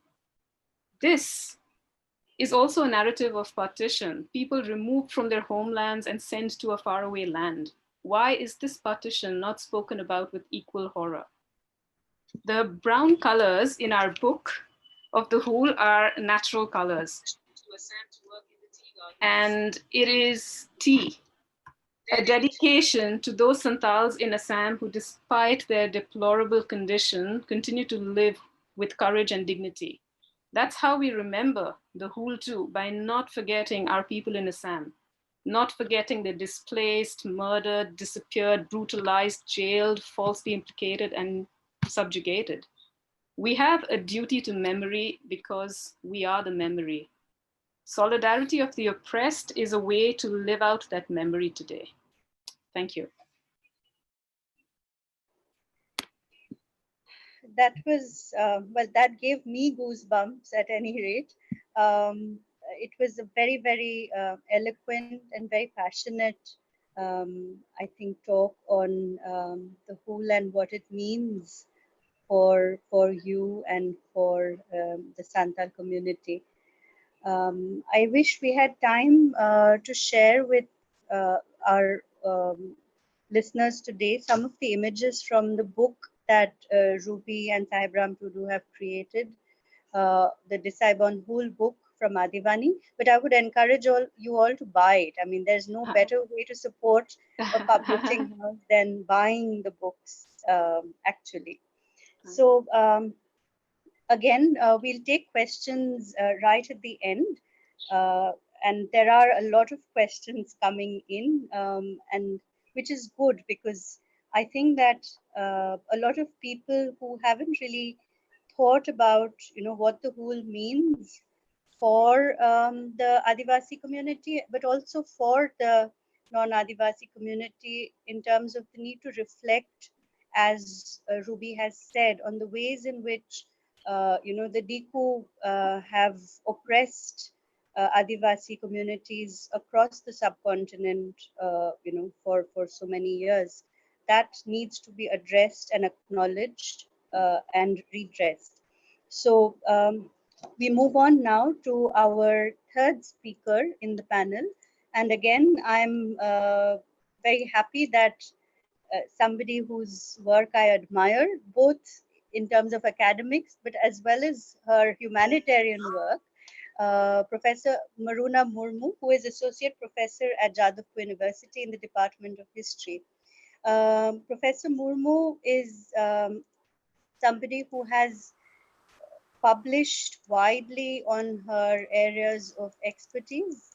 This is also a narrative of partition, people removed from their homelands and sent to a faraway land. Why is this partition not spoken about with equal horror? The brown colors in our book of the Hul are natural colors. And it is tea, a dedication to those Santals in Assam who, despite their deplorable condition, continue to live with courage and dignity. That's how we remember the Hul too, by not forgetting our people in Assam, not forgetting the displaced, murdered, disappeared, brutalized, jailed, falsely implicated, and subjugated. We have a duty to memory because we are the memory. Solidarity of the oppressed is a way to live out that memory today. Thank you. That was, well, that gave me goosebumps at any rate. It was a very, very eloquent and very passionate, I think, talk on the Hul and what it means for you and for the Santal community. I wish we had time to share with our listeners today some of the images from the book that Ruby and Hembrom have created, the Disaibon Hul book from Aadivani. But I would encourage you all to buy it. I mean, there's no better way to support a publishing house than buying the books, actually. So again, we'll take questions right at the end. And there are a lot of questions coming in, and which is good because I think that a lot of people who haven't really thought about, what the Hul means for the Adivasi community, but also for the non-Adivasi community in terms of the need to reflect, as Ruby has said, on the ways in which the Diku have oppressed Adivasi communities across the subcontinent, for so many years. That needs to be addressed and acknowledged and redressed. So we move on now to our third speaker in the panel. And again, I'm very happy that somebody whose work I admire, both in terms of academics, but as well as her humanitarian work, Professor Maroona Murmu, who is Associate Professor at Jadavpur University in the Department of History. Professor Murmu is somebody who has published widely on her areas of expertise.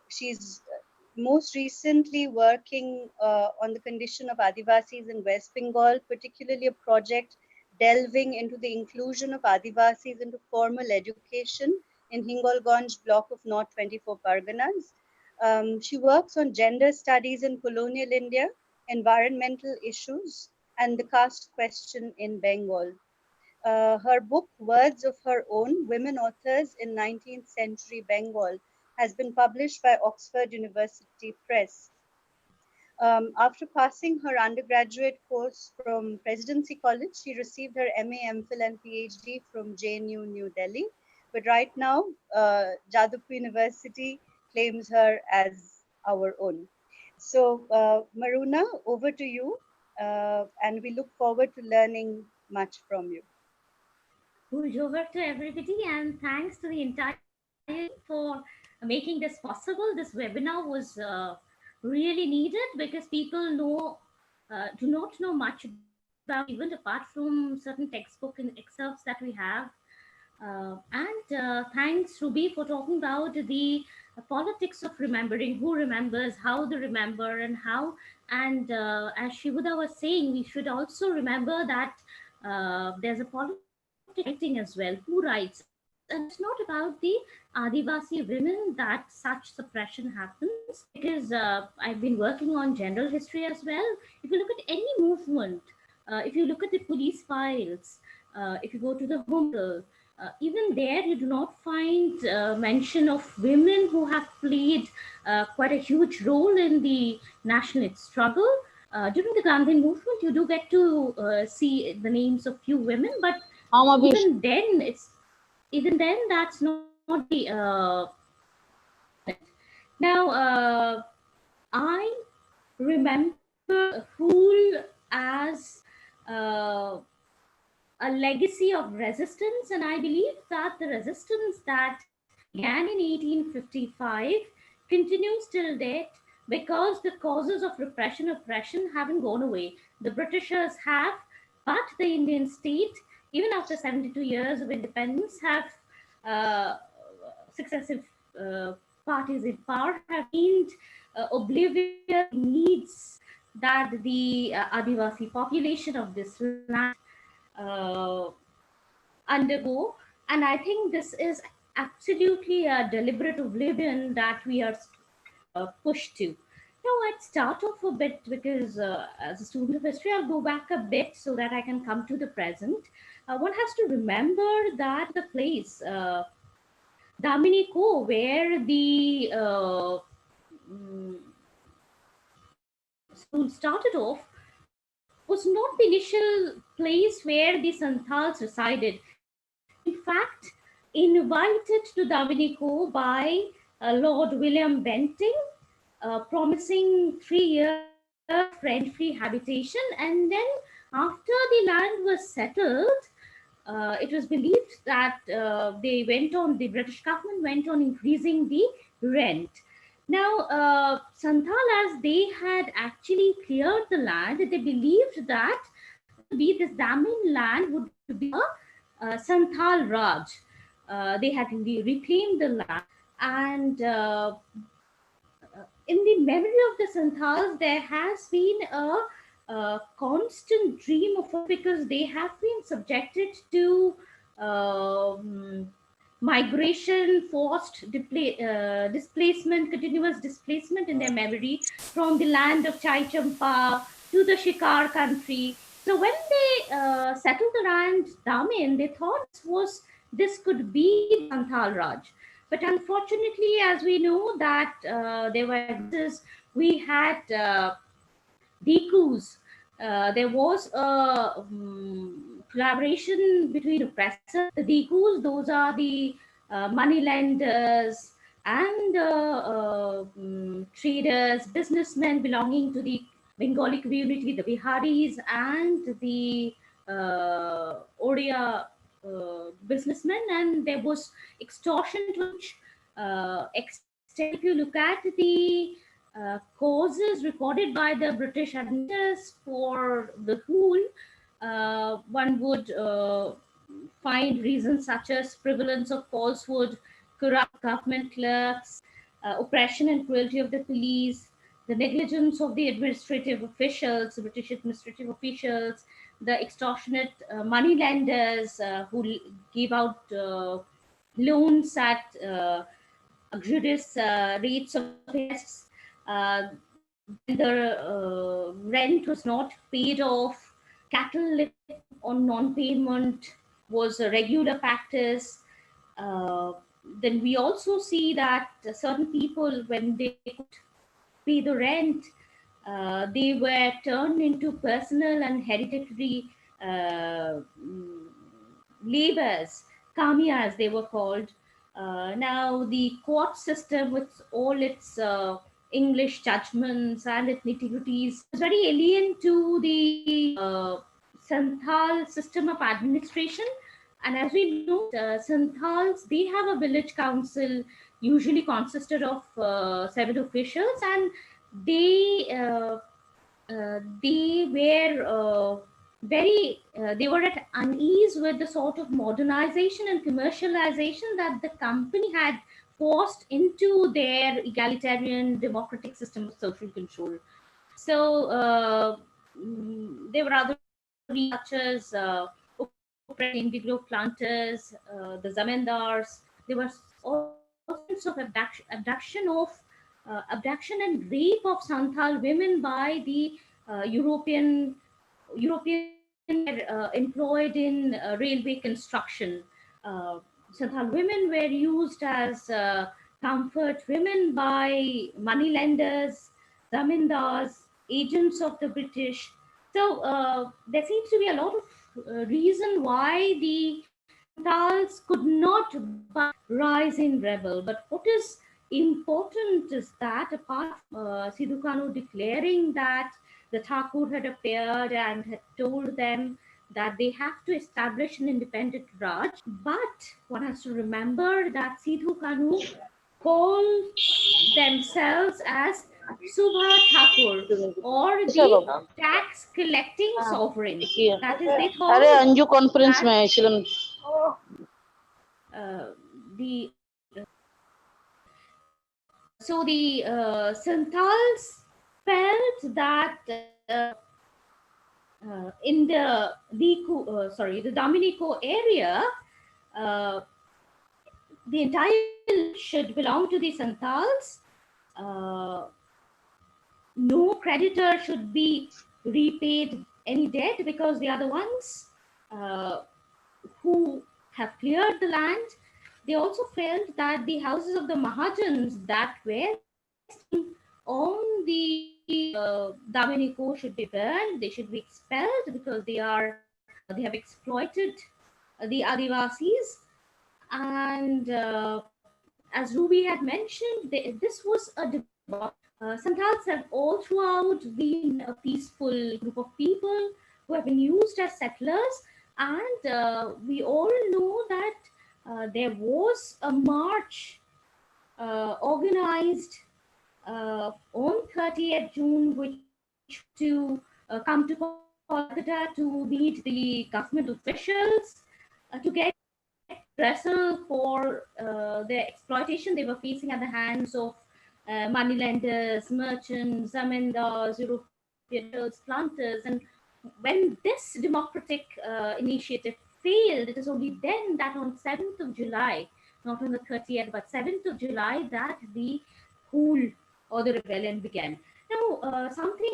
She's most recently working on the condition of Adivasis in West Bengal, particularly a project delving into the inclusion of Adivasis into formal education in Hingolganj block of North 24 Parganas. She works on gender studies in colonial India, environmental issues, and the caste question in Bengal. Her book, Words of Her Own, Women Authors in 19th Century Bengal, has been published by Oxford University Press. After passing her undergraduate course from Presidency College, she received her MA, MPhil and PhD from JNU New Delhi. But right now, Jadavpur University claims her as our own. So, Maroona, over to you, and we look forward to learning much from you. Bonjour to everybody, and thanks to the entire team for making this possible. This webinar was really needed because people do not know much about even apart from certain textbook and excerpts that we have. And thanks, Ruby, for talking about the politics of remembering, who remembers, how they remember, and how. And as Shivuda was saying, we should also remember that there's a politics writing as well, who writes. And it's not about the Adivasi women that such suppression happens, because I've been working on general history as well. If you look at any movement, if you look at the police files, if you go to the home, even there you do not find mention of women who have played quite a huge role in the nationalist struggle. During the Gandhi movement, you do get to see the names of few women, but even then, that's not the. Now, I remember Fool as a legacy of resistance, and I believe that the resistance that began in 1855 continues till date, because the causes of oppression haven't gone away. The Britishers have, but the Indian state, even after 72 years of independence, have successive parties in power have been oblivious to needs that the Adivasi population of this land undergo. And I think this is absolutely a deliberate oblivion that we are pushed to. Now, I'd start off a bit because as a student of history, I'll go back a bit so that I can come to the present. One has to remember that the place, Damini, where the school started off, was not the initial place where the Santals resided. In fact, invited to Damini by Lord William Bentinck, promising 3 years rent-free habitation, and then after the land was settled, it was believed that the British government went on increasing the rent. Now, Santal, as they had actually cleared the land, they believed that this Damin land would be a Santal Raj. They had reclaimed the land, and in the memory of the Santals, there has been a constant dream of it, because they have been subjected to migration, forced displacement, continuous displacement in their memory from the land of Chai Champa to the Shikar country. So when they settled around Damin, they thought this could be Santal Raj. But unfortunately, as we know that there were we had Dikus. There was a collaboration between oppressors. The Dikus, those are the money lenders and traders, businessmen belonging to the Bengali community, the Biharis and the Odia businessmen, and there was extortion to which extent. If you look at the causes recorded by the British administrators for the whole, one would find reasons such as prevalence of falsehood, corrupt government clerks, oppression and cruelty of the police, the negligence of the administrative officials, the British administrative officials, the extortionate money lenders who gave out loans at luxurious rates of interest. Then the rent was not paid off. Cattle lifting on non-payment was a regular practice. Then we also see that certain people, when they could pay the rent, they were turned into personal and hereditary labors, kamiyas they were called. Now the court system with all its English judgments and its nitty-gritties is very alien to the Santal system of administration. And as we know, Santals, they have a village council usually consisted of 7 officials, and they were they were at unease with the sort of modernization and commercialization that the company had forced into their egalitarian democratic system of social control. So there were other such as indigo planters, the zamindars. There was all sorts of abduction and rape of Santal women by the European employed in railway construction. Santal women were used as comfort women by moneylenders, zamindars, agents of the British. So there seems to be a lot of reason why the Santals could not but rise in rebel. But what is important is that apart from Sidhu Kanu declaring that the Thakur had appeared and had told them that they have to establish an independent Raj, but one has to remember that Sidhu Kanu called themselves as Subha Thakur, or the tax collecting sovereign. That is, they thought Anju conference mein the so the Santals felt that in the Dominico area, the entire should belong to the Santals. No creditor should be repaid any debt because they are the ones who have cleared the land. They also felt that the houses of the Mahajans that were on the Dominico should be burned. They should be expelled because they have exploited the Adivasis. And as Ruby had mentioned, this was a debate. Santals have all throughout been a peaceful group of people who have been used as settlers, and we all know that there was a march organized on 30th June, which to come to Kolkata to meet the government officials to get wrestle for the exploitation they were facing at the hands of moneylenders, merchants, zamindars, European planters. And when this democratic initiative failed, it is only then that on 7th of July, not on the 30th, but 7th of July, that the coup or the rebellion began. Now, something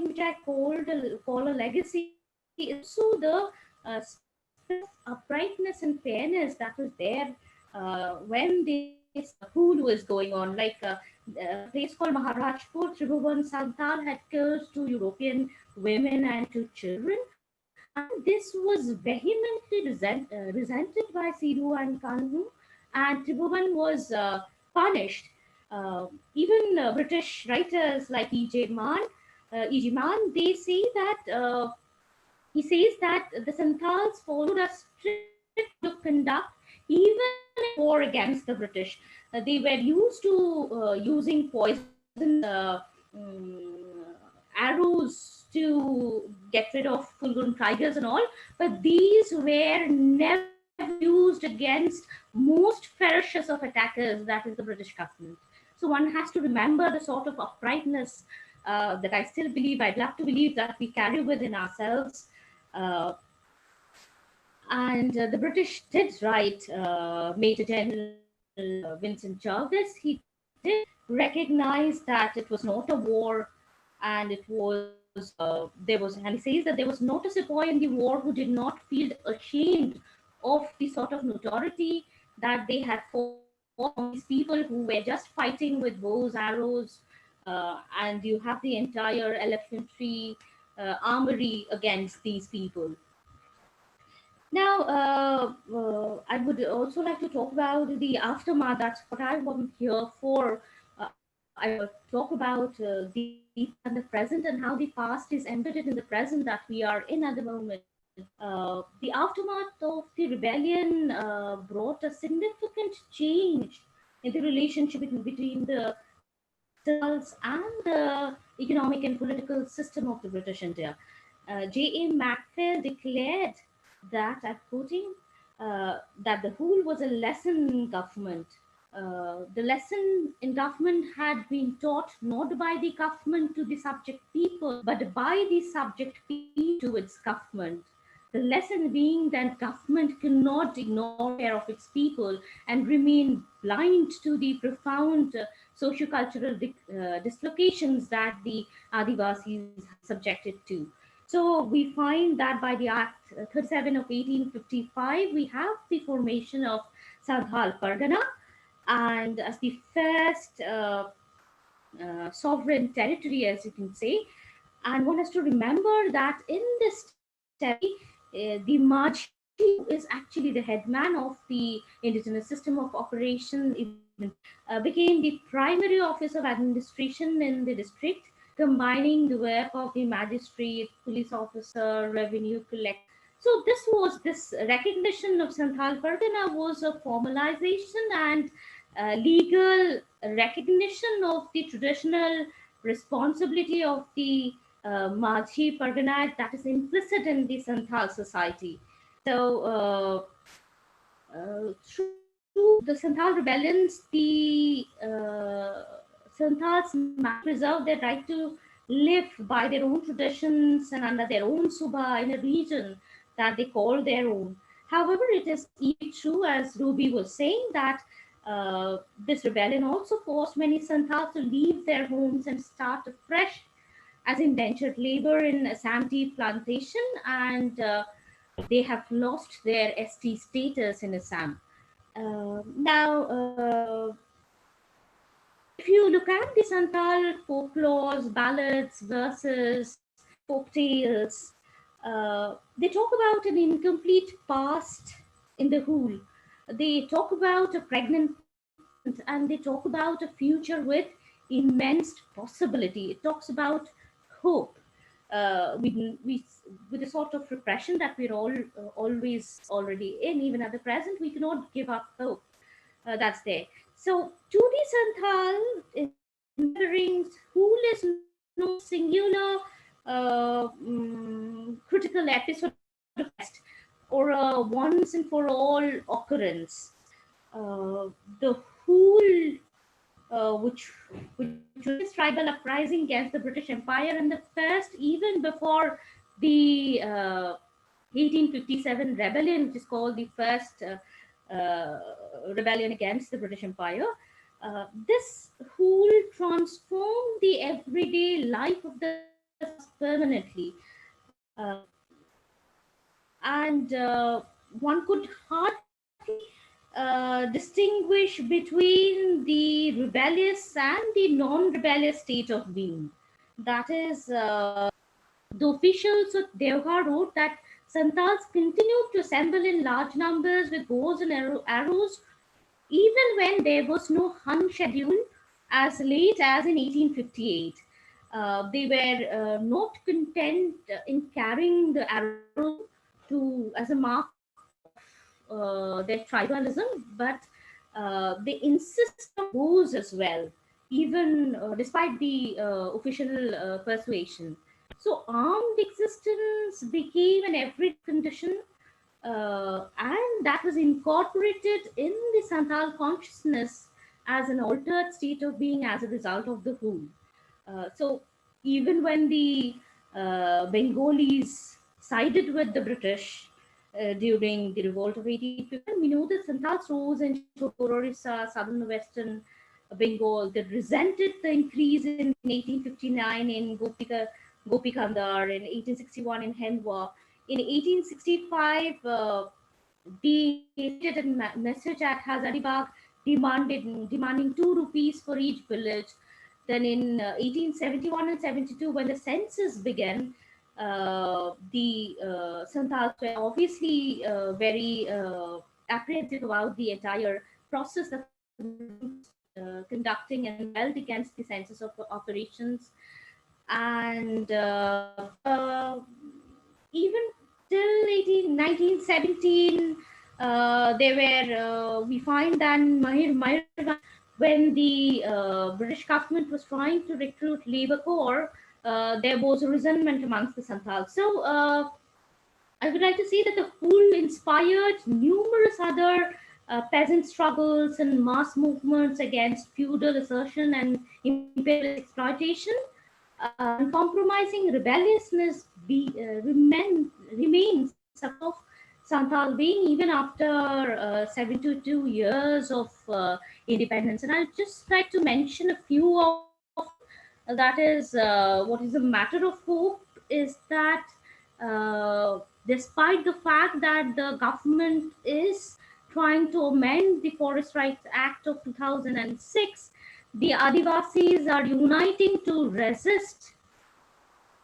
which I call a legacy is also the uprightness and fairness that was there when this coup was going on. Like a place called Maharajpur, Tribhuvan Santal had killed 2 European women and 2 children. And this was vehemently resented by Sibu and Kanu, and Tribhuvan was punished. Even British writers like E.J. Mann, they say that he says that the Santals followed a strict to conduct even in war against the British. They were used to using poison arrows to get rid of full-grown tigers and all, but these were never used against most ferocious of attackers, that is the British government. So one has to remember the sort of uprightness that I still believe, I'd love to believe that we carry within ourselves. And the British did write Major General Vincent Jarvis. He did recognize that it was not a war, and it was there was, and he says that there was not a sepoy in the war who did not feel ashamed of the sort of notoriety that they had fought on these people who were just fighting with bows, arrows, and you have the entire elephantry armory against these people. Now, I would also like to talk about the aftermath. That's what I want here for. I talk about the and the present and how the past is embedded in the present that we are in at the moment. The aftermath of the rebellion brought a significant change in the relationship between the Santals and the economic and political system of the British India. J.A. Macphail declared that, I'm quoting, that the whole was a lesson in government. The lesson in government had been taught not by the government to the subject people, but by the subject people to its government. The lesson being that government cannot ignore care of its people and remain blind to the profound socio-cultural dislocations that the Adivasis subjected to. So we find that by the Act 37 of 1855, we have the formation of Santal Pargana, and as the first sovereign territory, as you can say. And one has to remember that in this territory, the Majhi is actually the headman of the indigenous system of operation, became the primary office of administration in the district, combining the work of the magistrate, police officer, revenue collector. So this recognition of Santhal Pargana was a formalization and legal recognition of the traditional responsibility of the Majhi Pargana that is implicit in the Santhal society. So through the Santhal rebellions, the Santals preserved their right to live by their own traditions and under their own suba in a region that they call their own. However, it is true, as Ruby was saying, that this rebellion also forced many Santals to leave their homes and start afresh as indentured labor in Assam tea plantation, and they have lost their ST status in Assam. Now, if you look at the Santal folklores, ballads, verses, folk tales, they talk about an incomplete past in the whole. They talk about a pregnant present, and they talk about a future with immense possibility. It talks about hope. With the sort of repression that we're all always already in, even at the present, we cannot give up hope. That's there. So, to the Santhal, remembering who is no singular critical episode or a once and for all occurrence. The whole which was tribal uprising against the British Empire, and the first, even before the 1857 rebellion, which is called the first rebellion against the British Empire. This whole transformed the everyday life of the permanently. And one could hardly distinguish between the rebellious and the non-rebellious state of being. That is, the officials of Deoghar wrote that Santals continued to assemble in large numbers with bows and arrows, even when there was no Hun schedule as late as in 1858. They were not content in carrying the arrow as a mark of their tribalism, but they insist on those as well, even despite the official persuasion. So armed existence became an everyday condition, and that was incorporated in the Santal consciousness as an altered state of being as a result of the rule. So even when the Bengalis sided with the British during the revolt of 1851, we know that Santals rose in Orissa, southern western Bengal, that resented the increase in 1859 in Gopikandar, in 1861 in Hendwa. In 1865, they stated a message at Hazaribagh demanding 2 rupees for each village. Then in 1871 and 72, when the census began, the Santals were obviously very apprehensive about the entire process that conducting and rebelled against the census of operations. And even till 1917, they were, we find that when the British government was trying to recruit labor corps, there was a resentment amongst the Santals. So I would like to say that the Hul inspired numerous other peasant struggles and mass movements against feudal assertion and imperialist exploitation. Uncompromising rebelliousness remains of Santal being even after 72 years of independence. And I'd just like to mention a few of that is what is a matter of hope is that despite the fact that the government is trying to amend the Forest Rights Act of 2006, the Adivasis are uniting to resist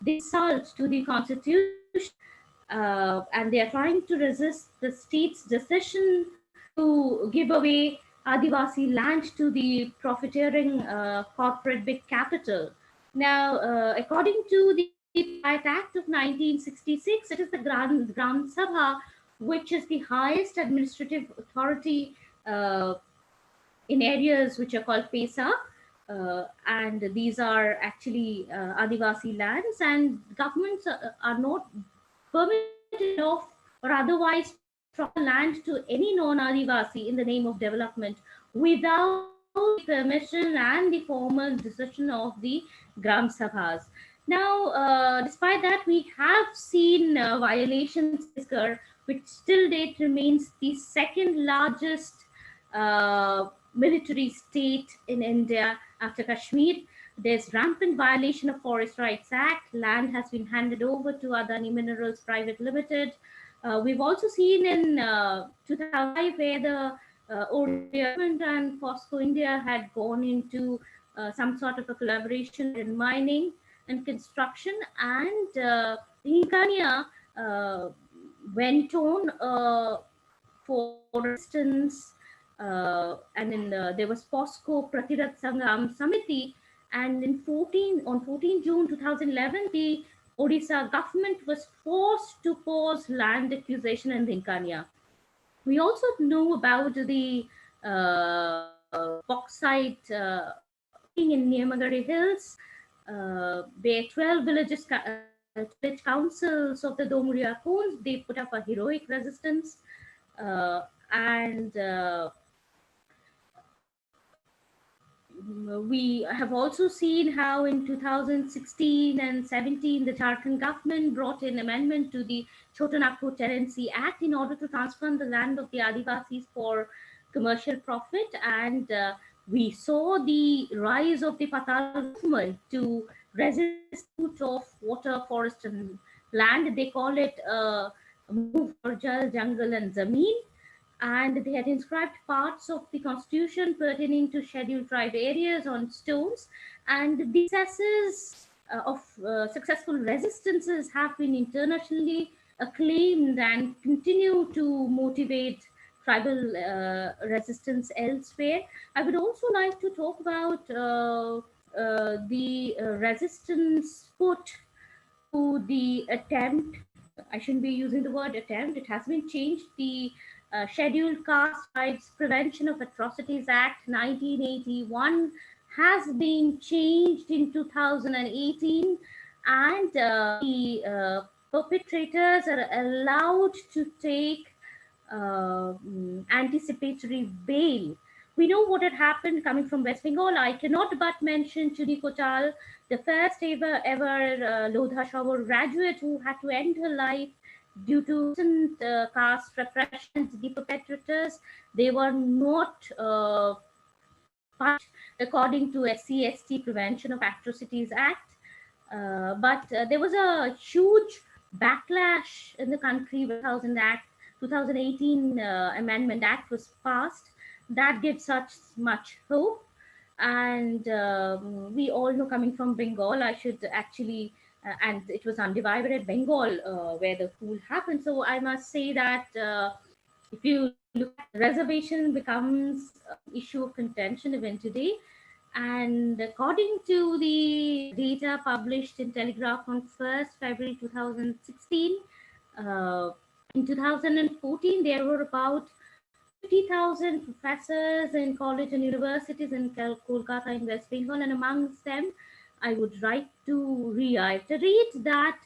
the insult to the constitution, and they are trying to resist the state's decision to give away Adivasi land to the profiteering corporate big capital. Now, according to the Right Act of 1966, it is the Gram Sabha, which is the highest administrative authority in areas which are called PESA, and these are actually Adivasi lands, and governments are not permitted of or otherwise from land to any non-Adivasi in the name of development without the permission and the formal decision of the Gram Sabhas. Now, despite that, we have seen violations, which still date remains the second largest military state in India after Kashmir. There's rampant violation of Forest Rights Act. Land has been handed over to Adani Minerals Private Limited. We've also seen in 2005 where the government and Fosco India had gone into some sort of a collaboration in mining and construction, and Hinkania went on for instance, and then there was POSCO Pratirat Sangam Samiti, and on 14 June 2011, the Odisha government was forced to pause land acquisition in Dinkania. We also know about the bauxite in Niyamagari Hills, where 12 village councils of the Domuria Cones, they put up a heroic resistance, and we have also seen how in 2016 and 17, the Jharkhand government brought in amendment to the Chotanagpur Tenancy Act in order to transfer the land of the Adivasis for commercial profit. And we saw the rise of the Patal movement to resist of water, forest, and land. They call it Move for Jal, Jungle, and Zameen. And they had inscribed parts of the constitution pertaining to scheduled tribe areas on stones. And these successes of successful resistances have been internationally acclaimed and continue to motivate tribal resistance elsewhere. I would also like to talk about the resistance put to the attempt. I shouldn't be using the word attempt. It has been changed. The Scheduled Caste Tribes Prevention of Atrocities Act 1981 has been changed in 2018, and the perpetrators are allowed to take anticipatory bail. We know what had happened coming from West Bengal. I cannot but mention Chudi Kotal, the first ever Lodha Shawar graduate who had to end her life due to caste repression. The perpetrators, they were not punished according to SC/ST Prevention of Atrocities Act. But there was a huge backlash in the country when 2018 Amendment Act was passed. That gives such much hope. And we all know, coming from Bengal, I should actually, and it was undivided Bengal where the coup happened. So I must say that if you look at reservation becomes an issue of contention even today. And according to the data published in Telegraph on 1st February 2016, in 2014, there were about 50,000 professors in college and universities in Kolkata in West Bengal, and amongst them, I would like to reiterate that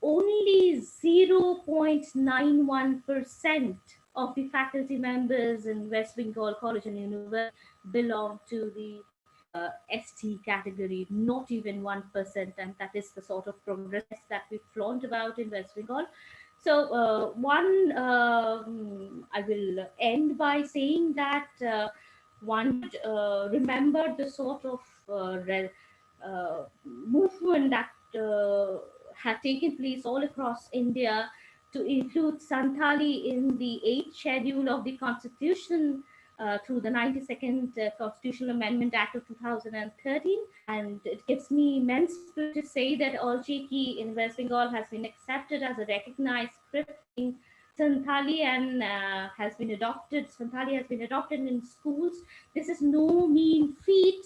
only 0.91% of the faculty members in West Bengal College and University belong to the ST category, not even 1%, and that is the sort of progress that we flaunt about in West Bengal. So, I will end by saying that one remember the sort of movement that had taken place all across India to include Santali in the 8th schedule of the Constitution through the 92nd Constitutional Amendment Act of 2013. And it gives me immense pleasure to say that Alchiki in West Bengal has been accepted as a recognized script in Santali and Santali has been adopted in schools. This is no mean feat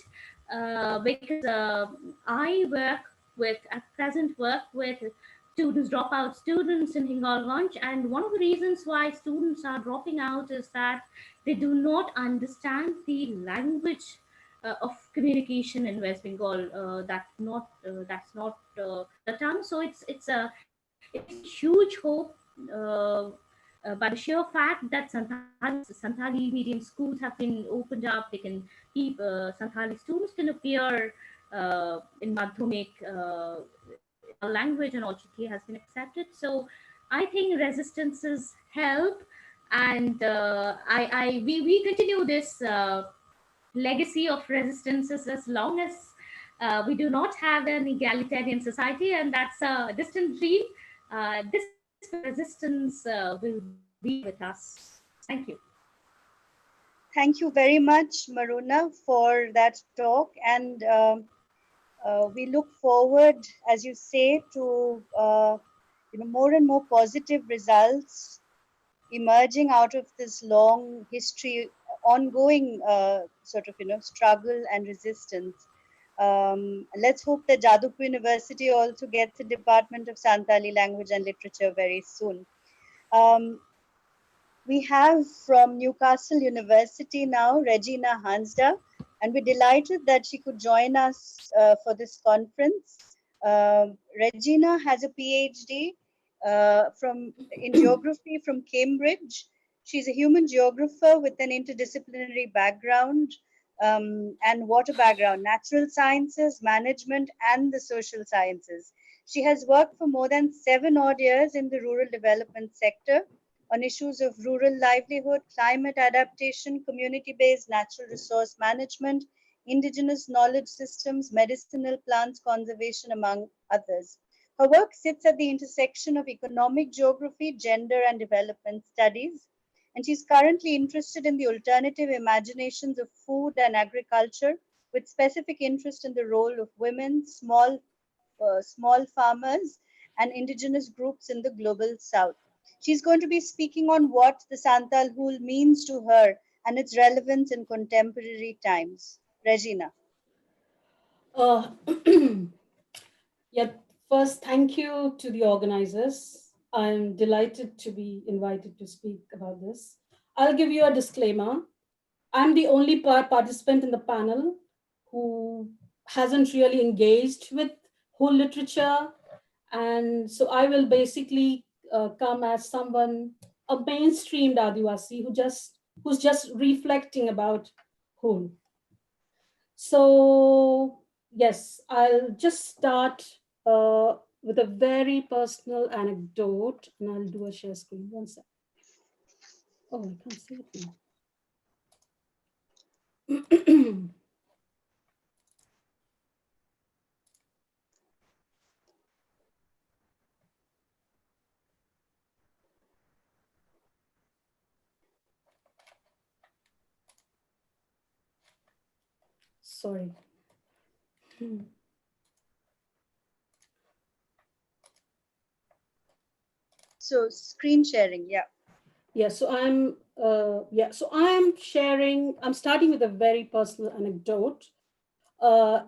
because I at present work with students, dropout students in Hingalganj, and one of the reasons why students are dropping out is that they do not understand the language of communication in West Bengal. That's not the term. So it gives me huge hope by the sheer fact that Santali medium schools have been opened up. They can keep Santali students can appear in Madhyamik language, and Alchiki has been accepted. So I think resistances help, and we continue this legacy of resistances as long as we do not have an egalitarian society, and that's a distant dream. This resistance will be with us. Thank you. Thank you very much, Maroona, for that talk. And we look forward, as you say, to more and more positive results emerging out of this long history, ongoing struggle and resistance. Let's hope that Jadavpur University also gets a Department of Santali Language and Literature very soon. We have from Newcastle University now, Regina Hansda, and we're delighted that she could join us for this conference. Regina has a PhD in geography from Cambridge. She's a human geographer with an interdisciplinary background and water background, natural sciences, management, and the social sciences. She has worked for more than 7 odd years in the rural development sector on issues of rural livelihood, climate adaptation, community-based natural resource management, indigenous knowledge systems, medicinal plants conservation, among others. Her work sits at the intersection of economic geography, gender, and development studies, and she's currently interested in the alternative imaginations of food and agriculture, with specific interest in the role of women, small farmers, and indigenous groups in the global south. She's going to be speaking on what the Santal Hul means to her and its relevance in contemporary times. Regina. Yeah, first, thank you to the organizers I'm delighted to be invited to speak about this. I'll give you a disclaimer. I'm the only participant in the panel who hasn't really engaged with whole literature. And so I will basically come as someone, a mainstreamed Adivasi who's just reflecting about whole. So yes, I'll just start with a very personal anecdote, and I'll do a share screen. One sec. Oh, I can't see it now. Sorry. So screen sharing, yeah. Yeah, so I'm sharing, I'm starting with a very personal anecdote. I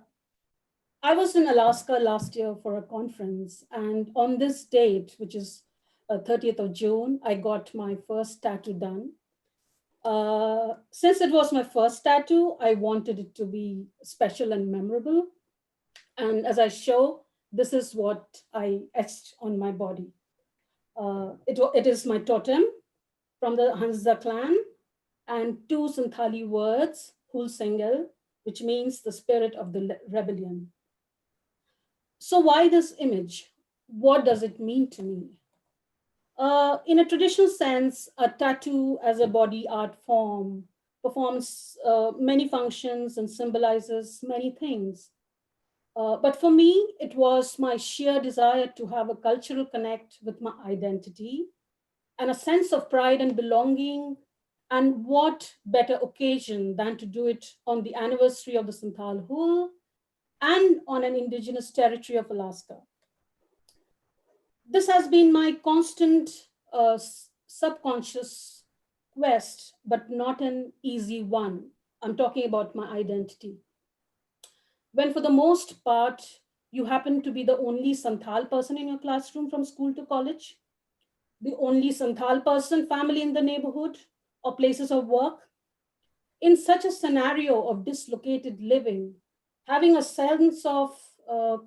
was in Alaska last year for a conference, and on this date, which is 30th of June, I got my first tattoo done. Since it was my first tattoo, I wanted it to be special and memorable. And as I show, this is what I etched on my body. It is my totem from the Hansda clan and two Santali words, Hul Sengel, which means the spirit of the rebellion. So why this image? What does it mean to me? In a traditional sense, a tattoo as a body art form performs many functions and symbolizes many things. But for me, it was my sheer desire to have a cultural connect with my identity and a sense of pride and belonging. And what better occasion than to do it on the anniversary of the Santal Hul and on an indigenous territory of Alaska. This has been my constant subconscious quest, but not an easy one. I'm talking about my identity. When for the most part, you happen to be the only Santal person in your classroom from school to college, the only Santal person family in the neighborhood or places of work. In such a scenario of dislocated living, having a sense of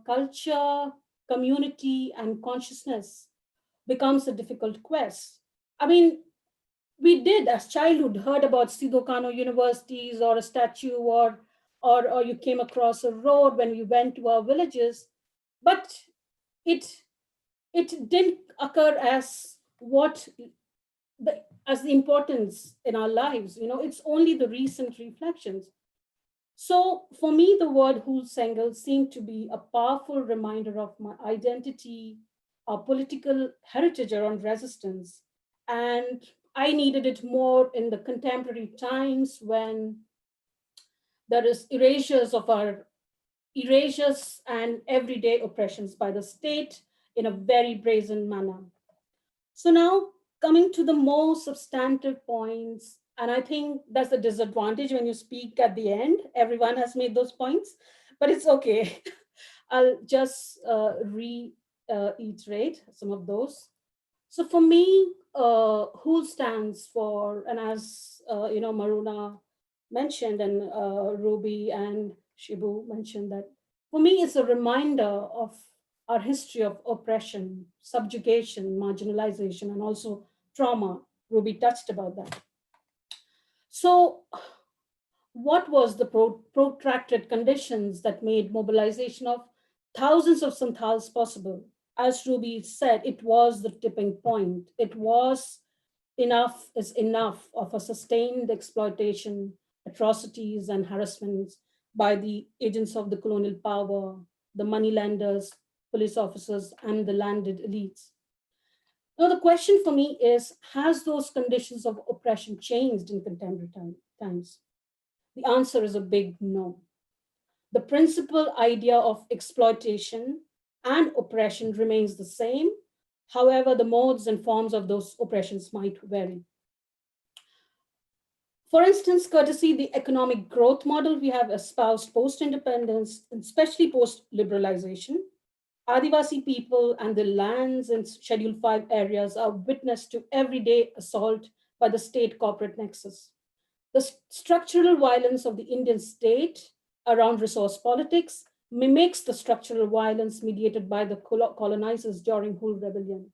culture, community, and consciousness becomes a difficult quest. I mean, we did as childhood heard about Sidokano universities or a statue or you came across a road when we went to our villages, but it didn't occur as as the importance in our lives. It's only the recent reflections. So for me, the word Hul Sengel seemed to be a powerful reminder of my identity, our political heritage around resistance. And I needed it more in the contemporary times when there is erasures and everyday oppressions by the state in a very brazen manner. So now coming to the more substantive points, and I think that's the disadvantage when you speak at the end. Everyone has made those points, but it's okay. I'll just reiterate some of those. So for me, Hul stands for, and as Maroona mentioned, and Ruby and Sibu mentioned, that for me, it's a reminder of our history of oppression, subjugation, marginalization, and also trauma. Ruby touched about that. So what was the protracted conditions that made mobilization of thousands of Santals possible? As Ruby said, it was the tipping point. It was enough is enough of a sustained exploitation, atrocities, and harassments by the agents of the colonial power, the moneylenders, police officers, and the landed elites. Now, the question for me is, has those conditions of oppression changed in contemporary times? The answer is a big no. The principal idea of exploitation and oppression remains the same. However, the modes and forms of those oppressions might vary. For instance, courtesy the economic growth model we have espoused post-independence, and especially post-liberalization, Adivasi people and the lands in Schedule 5 areas are witness to everyday assault by the state corporate nexus. The structural violence of the Indian state around resource politics mimics the structural violence mediated by the colonizers during Hull Rebellion.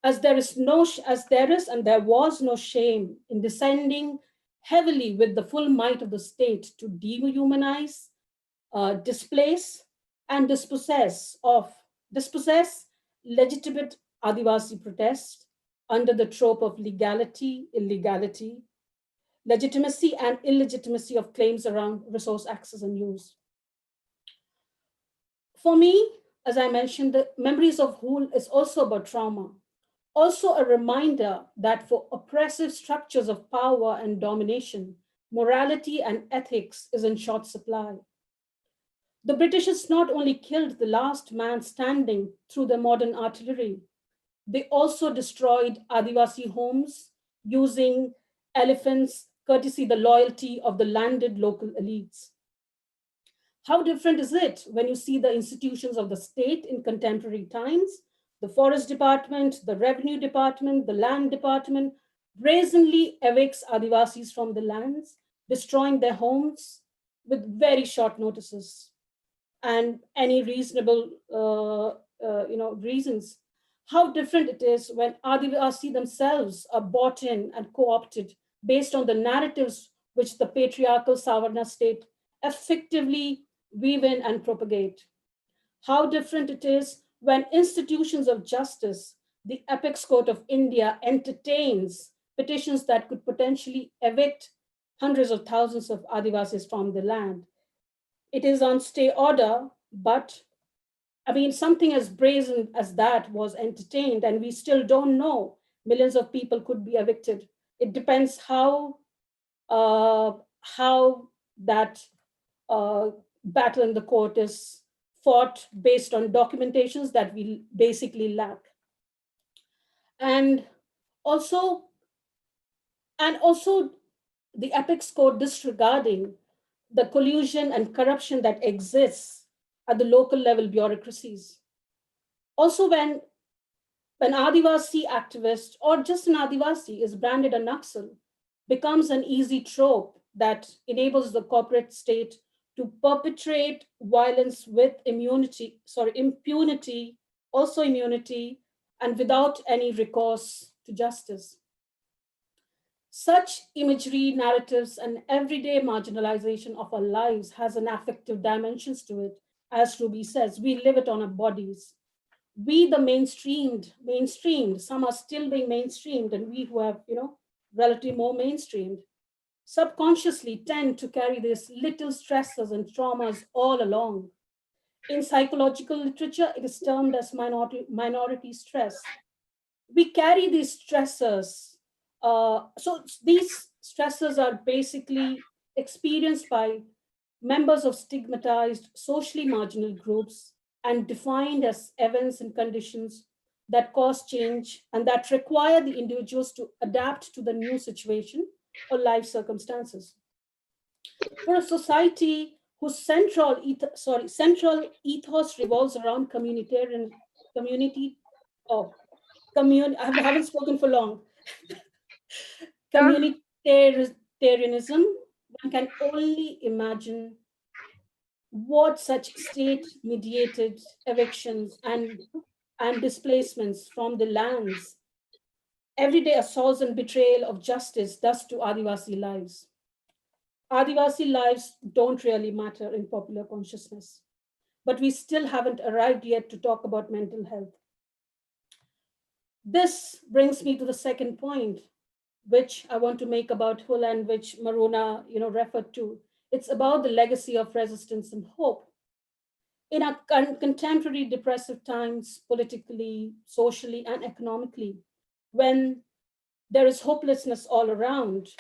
As there is and there was no shame in descending heavily with the full might of the state to dehumanize, displace, and dispossess legitimate Adivasi protest under the trope of legality, illegality, legitimacy, and illegitimacy of claims around resource access and use. For me, as I mentioned, the memories of Hull is also about trauma, also a reminder that for oppressive structures of power and domination, morality and ethics is in short supply. The Britishers not only killed the last man standing through the modern artillery, they also destroyed Adivasi homes using elephants, courtesy the loyalty of the landed local elites. How different is it when you see the institutions of the state in contemporary times, the forest department, the revenue department, the land department, brazenly evicts Adivasis from the lands, destroying their homes with very short notices and any reasonable reasons. How different it is when Adivasi themselves are bought in and co-opted based on the narratives which the patriarchal Savarna state effectively weave in and propagate. How different it is when institutions of justice, the apex court of India, entertains petitions that could potentially evict hundreds of thousands of Adivasis from the land. It is on stay order, but I mean, something as brazen as that was entertained, and we still don't know millions of people could be evicted. It depends how that battle in the court is fought based on documentations that we basically lack. And also the apex court disregarding the collusion and corruption that exists at the local level bureaucracies. Also, when Adivasi activist or just an Adivasi is branded a Naxal, becomes an easy trope that enables the corporate state to perpetrate violence with impunity, and without any recourse to justice. Such imagery, narratives, and everyday marginalization of our lives has an affective dimensions to it. As Ruby says, we live it on our bodies. We, the mainstreamed, some are still being mainstreamed, and we who have, relatively more mainstreamed, subconsciously tend to carry these little stresses and traumas all along. In psychological literature, it is termed as minority stress. We carry these stressors. So these stressors are basically experienced by members of stigmatized, socially marginal groups and defined as events and conditions that cause change and that require the individuals to adapt to the new situation or life circumstances. For a society whose central ethos revolves around I haven't spoken for long. Communitarianism, one can only imagine what such state-mediated evictions and displacements from the lands, everyday assaults and betrayal of justice does to Adivasi lives. Adivasi lives don't really matter in popular consciousness, but we still haven't arrived yet to talk about mental health. This brings me to the second point, which I want to make about Hull and which Maroona, referred to. It's about the legacy of resistance and hope. In our contemporary depressive times, politically, socially, and economically, when there is hopelessness all around,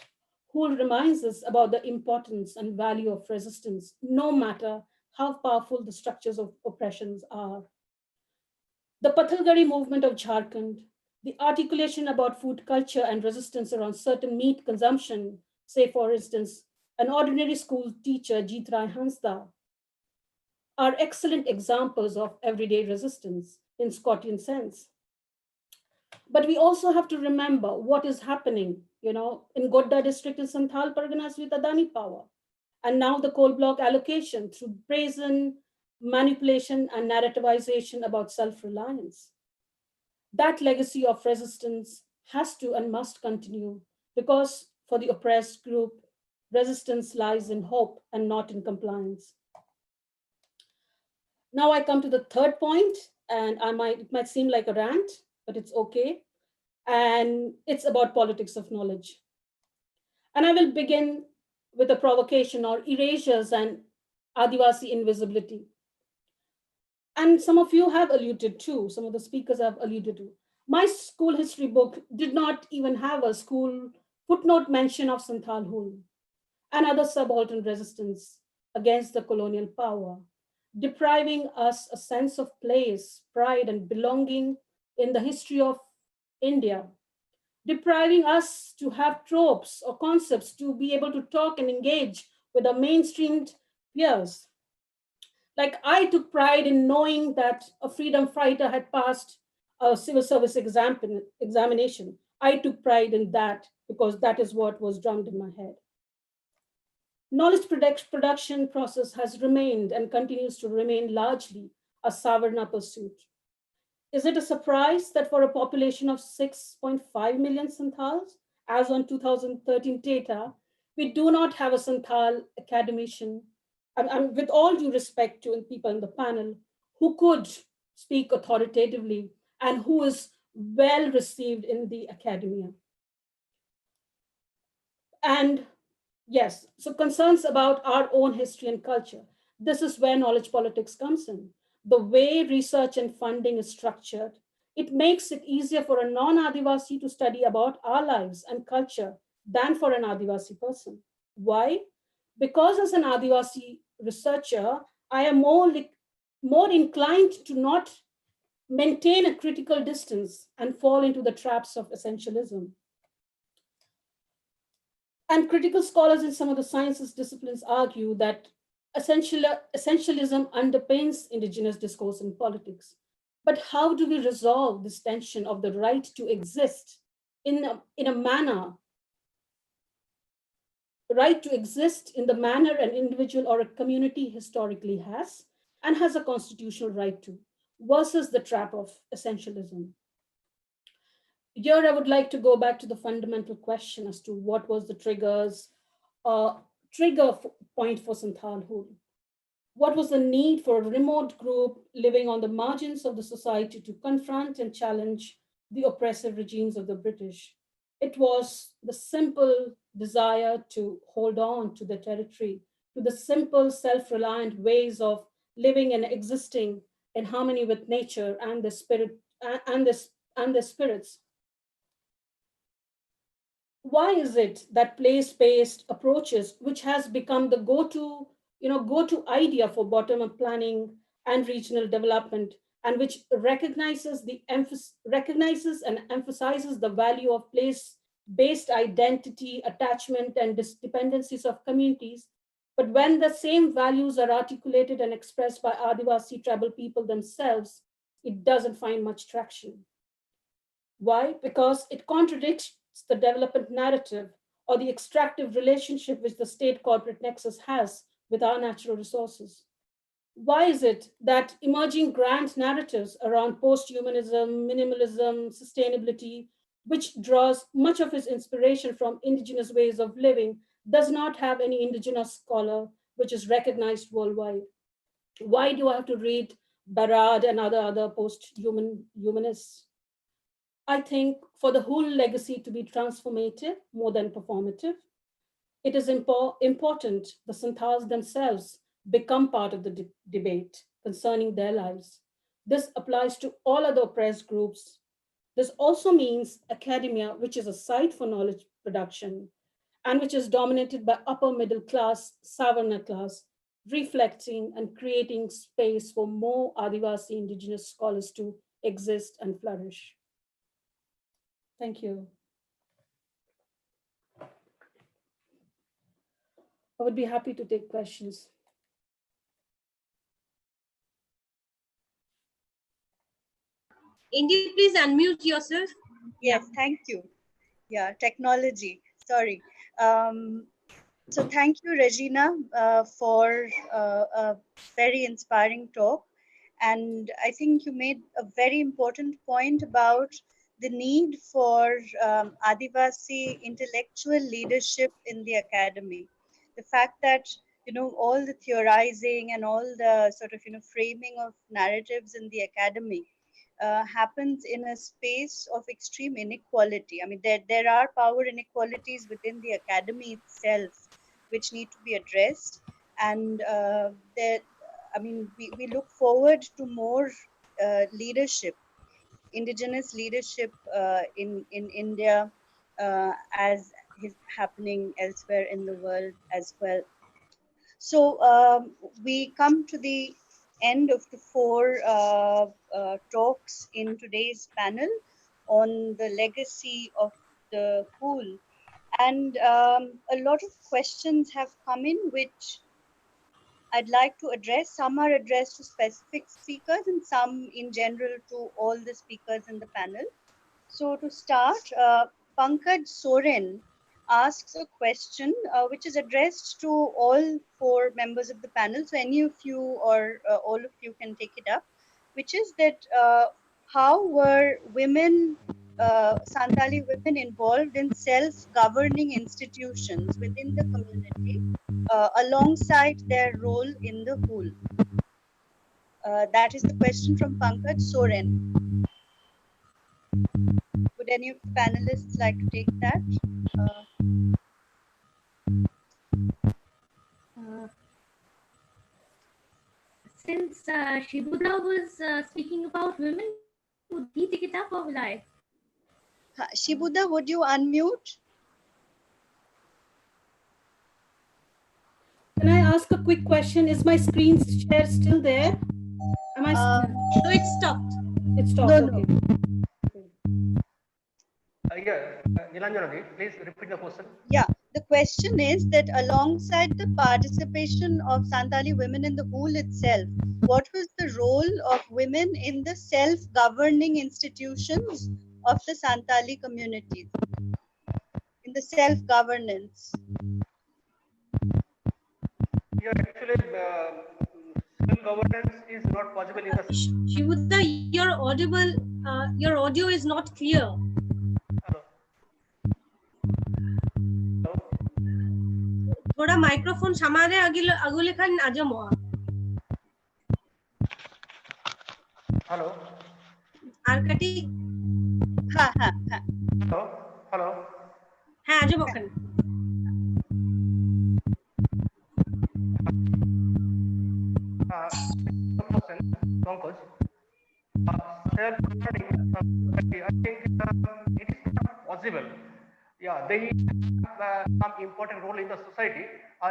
Hull reminds us about the importance and value of resistance, no matter how powerful the structures of oppressions are. The Pathalgari movement of Jharkhand, the articulation about food culture and resistance around certain meat consumption, say, for instance, an ordinary school teacher, Jitrai Hansda, are excellent examples of everyday resistance in Scotian sense. But we also have to remember what is happening, in Godda district in Santal Parganas with Adani power. And now the coal block allocation through brazen manipulation and narrativization about self-reliance. That legacy of resistance has to and must continue because for the oppressed group, resistance lies in hope and not in compliance. Now I come to the third point, and it might seem like a rant, but it's okay. And it's about politics of knowledge. And I will begin with a provocation or erasures and Adivasi invisibility. And some of you have alluded to, some of the speakers have alluded to. My school history book did not even have a school footnote mention of Santal Hul and other subaltern resistance against the colonial power, depriving us a sense of place, pride, and belonging in the history of India, depriving us to have tropes or concepts to be able to talk and engage with our mainstreamed peers. Like I took pride in knowing that a freedom fighter had passed a civil service examination. I took pride in that because that is what was drummed in my head. Knowledge production process has remained and continues to remain largely a Savarna pursuit. Is it a surprise that for a population of 6.5 million Santals, as on 2013 data, we do not have a Santal academician, and with all due respect to people in the panel, who could speak authoritatively and who is well received in the academia? And yes, so concerns about our own history and culture. This is where knowledge politics comes in. The way research and funding is structured, it makes it easier for a non-Adivasi to study about our lives and culture than for an Adivasi person. Why? Because as an Adivasi researcher, I am more inclined to not maintain a critical distance and fall into the traps of essentialism. And critical scholars in some of the sciences disciplines argue that essentialism underpins indigenous discourse in politics. But how do we resolve this tension of the right to exist in a manner, right to exist in the manner an individual or a community historically has and has a constitutional right to, versus the trap of essentialism? Here, I would like to go back to the fundamental question as to what was the trigger point for Santal Hul. What was the need for a remote group living on the margins of the society to confront and challenge the oppressive regimes of the British? It was the simple desire to hold on to the territory, to the simple self-reliant ways of living and existing in harmony with nature and the spirit and the spirits. Why is it that place-based approaches, which has become the go-to idea for bottom-up planning and regional development, and which recognizes and emphasizes the value of place-based identity, attachment, and dependencies of communities, but when the same values are articulated and expressed by Adivasi tribal people themselves, it doesn't find much traction. Why? Because it contradicts the development narrative or the extractive relationship which the state corporate nexus has with our natural resources. Why is it that emerging grand narratives around post-humanism, minimalism, sustainability, which draws much of its inspiration from indigenous ways of living, does not have any indigenous scholar which is recognized worldwide? Why do I have to read Barad and other post-humanists? I think for the whole legacy to be transformative more than performative, it is important the Santals themselves become part of the debate concerning their lives. This applies to all other oppressed groups. This also means academia, which is a site for knowledge production and which is dominated by upper middle class, Savarna class, reflecting and creating space for more Adivasi indigenous scholars to exist and flourish. Thank you. I would be happy to take questions. Indy, please unmute yourself. Yes, thank you. Yeah, technology. Sorry. So thank you, Regina, for a very inspiring talk. And I think you made a very important point about the need for Adivasi intellectual leadership in the academy. The fact that, all the theorizing and all the sort of, framing of narratives in the academy happens in a space of extreme inequality. I mean, there are power inequalities within the academy itself, which need to be addressed. And we look forward to more leadership, indigenous leadership in India, as is happening elsewhere in the world as well. So we come to the end of the four talks in today's panel on the legacy of the Hool. And a lot of questions have come in, which I'd like to address. Some are addressed to specific speakers and some in general to all the speakers in the panel. So to start, Pankaj Soren asks a question which is addressed to all four members of the panel. So any of you or all of you can take it up, which is that how were women, Santali women, involved in self-governing institutions within the community alongside their role in the whole? That is the question from Pankaj Soren. Would any of the panelists like to take that? Since Shibuda was speaking about women, would he take it up or will I? Shibuda, would you unmute? Can I ask a quick question? Is my screen share still there? Am I? No, it stopped. It stopped. No, okay. Nilanjana, please repeat the question. Yeah, the question is that alongside the participation of Santali women in the whole itself, what was the role of women in the self-governing institutions of the Santali communities, in the self-governance? Yeah, actually, self-governance is not possible in the. Shibuda, you're audible. Your audio is not clear. थोड़ा microphone सामारे अगुले Khan आजो मोआ. Hello. Ha. Hello. हाँ आजो मोकन. Pankaj. Self-governing, I think it is not possible. Yeah, they have some important role in the society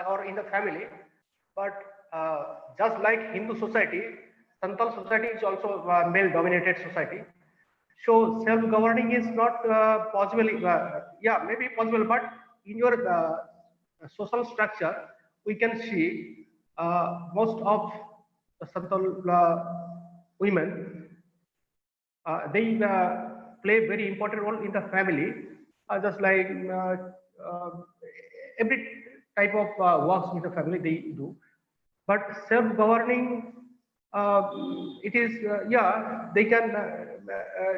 or in the family, but just like Hindu society, Santal society is also a male-dominated society. So self-governing is not possible. Yeah, maybe possible, but in your social structure, we can see most of the Santal women, they play very important role in the family, just like every type of works in the family they do. But self-governing, it is, yeah, they can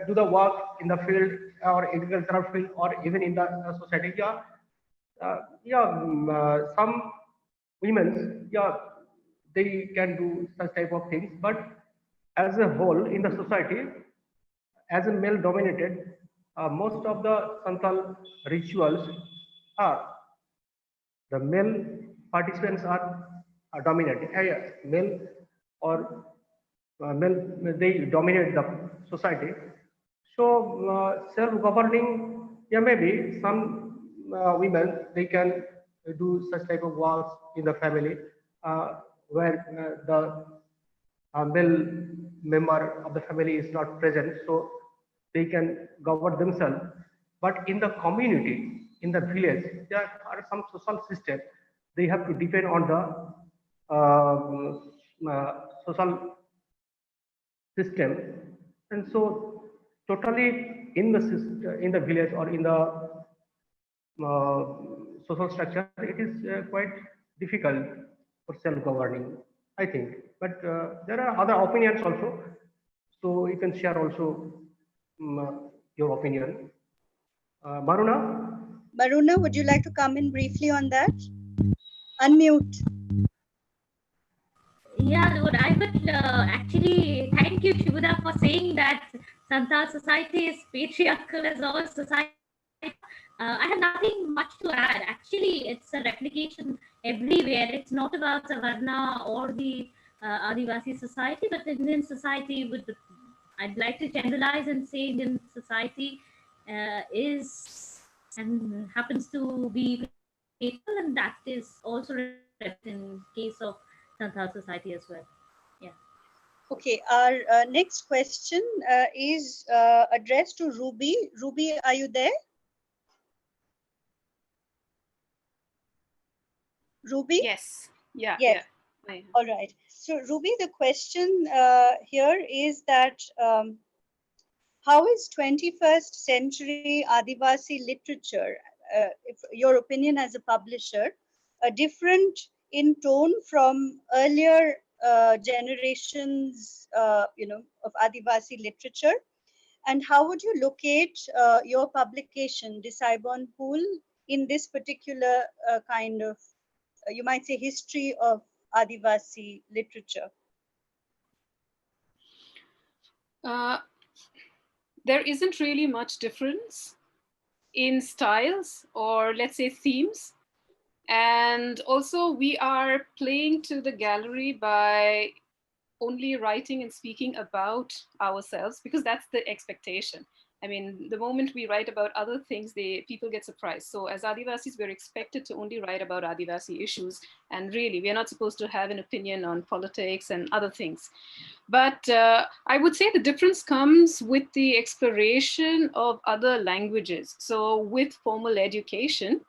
do the work in the field or agricultural field or even in the society. Yeah, some women, yeah, they can do such type of things, but as a whole in the society, as a male dominated, most of the Santal rituals are the male participants are dominating. Male or male, they dominate the society. So self-governing, yeah, maybe some women, they can do such type of works in the family where the male member of the family is not present, so they can govern themselves. But in the community, in the village, there are some social system. They have to depend on the social system, and so totally in the village or in the social structure, it is quite difficult for self-governing, I think. But there are other opinions also. So you can share also your opinion. Maroona? Maroona, would you like to come in briefly on that? Unmute. Yeah, Lord, I would actually thank you, Shibuda, for saying that Santal society is patriarchal as all society. I have nothing much to add. Actually, it's a replication everywhere. It's not about Savarna or the Adivasi society, but Indian society would. I'd like to generalize and say Indian society is and happens to be patriarchal, and that is also in case of Santhal society as well. Yeah. Okay, our next question is addressed to Ruby. Ruby, are you there? Ruby? Yes. Yeah. Yes. Yeah. All right. So, Ruby, the question here is that how is 21st century Adivasi literature, if your opinion as a publisher, different in tone from earlier generations, of Adivasi literature? And how would you locate your publication, Disaibon Pool, in this particular kind of, you might say, history of Adivasi literature? There isn't really much difference in styles or let's say themes. And also we are playing to the gallery by only writing and speaking about ourselves because that's the expectation. I mean, the moment we write about other things, people get surprised. So as Adivasis, we're expected to only write about Adivasi issues. And really, we're not supposed to have an opinion on politics and other things. But I would say the difference comes with the exploration of other languages. So with formal education,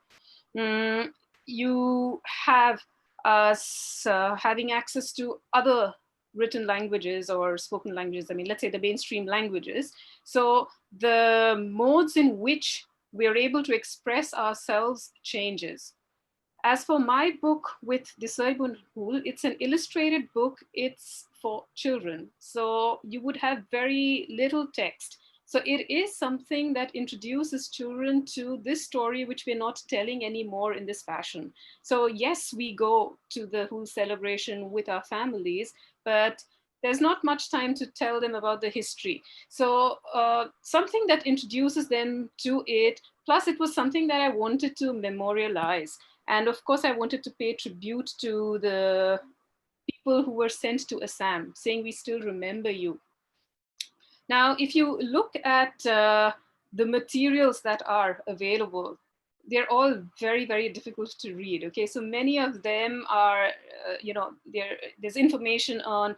you have us having access to other written languages or spoken languages. I mean, let's say the mainstream languages. So the modes in which we are able to express ourselves changes. As for my book with Disaibon, it's an illustrated book. It's for children. So you would have very little text. So it is something that introduces children to this story, which we're not telling anymore in this fashion. So yes, we go to the Hul celebration with our families, but there's not much time to tell them about the history. So something that introduces them to it, plus it was something that I wanted to memorialize. And of course, I wanted to pay tribute to the people who were sent to Assam, saying we still remember you. Now, if you look at the materials that are available, they're all very, very difficult to read. Okay, so many of them are, there's information on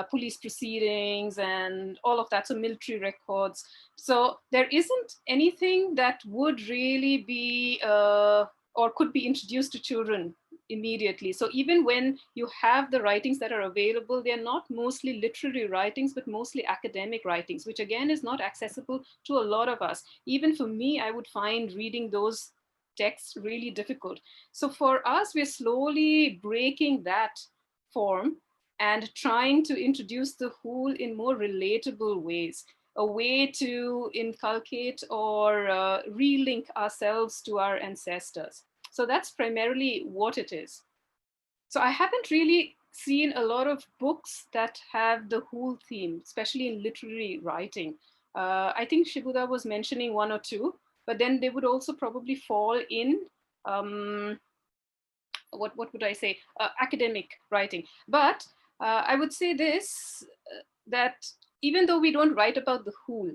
police proceedings and all of that, so military records. So there isn't anything that would really be or could be introduced to children immediately. So even when you have the writings that are available, they're not mostly literary writings, but mostly academic writings, which again is not accessible to a lot of us. Even for me, I would find reading those texts really difficult. So for us, we're slowly breaking that form and trying to introduce the whole in more relatable ways, a way to inculcate or relink ourselves to our ancestors. So that's primarily what it is. So I haven't really seen a lot of books that have the whole theme, especially in literary writing. I think Shibuda was mentioning one or two, but then they would also probably fall in, what would I say, academic writing. But I would say this, that even though we don't write about the whole,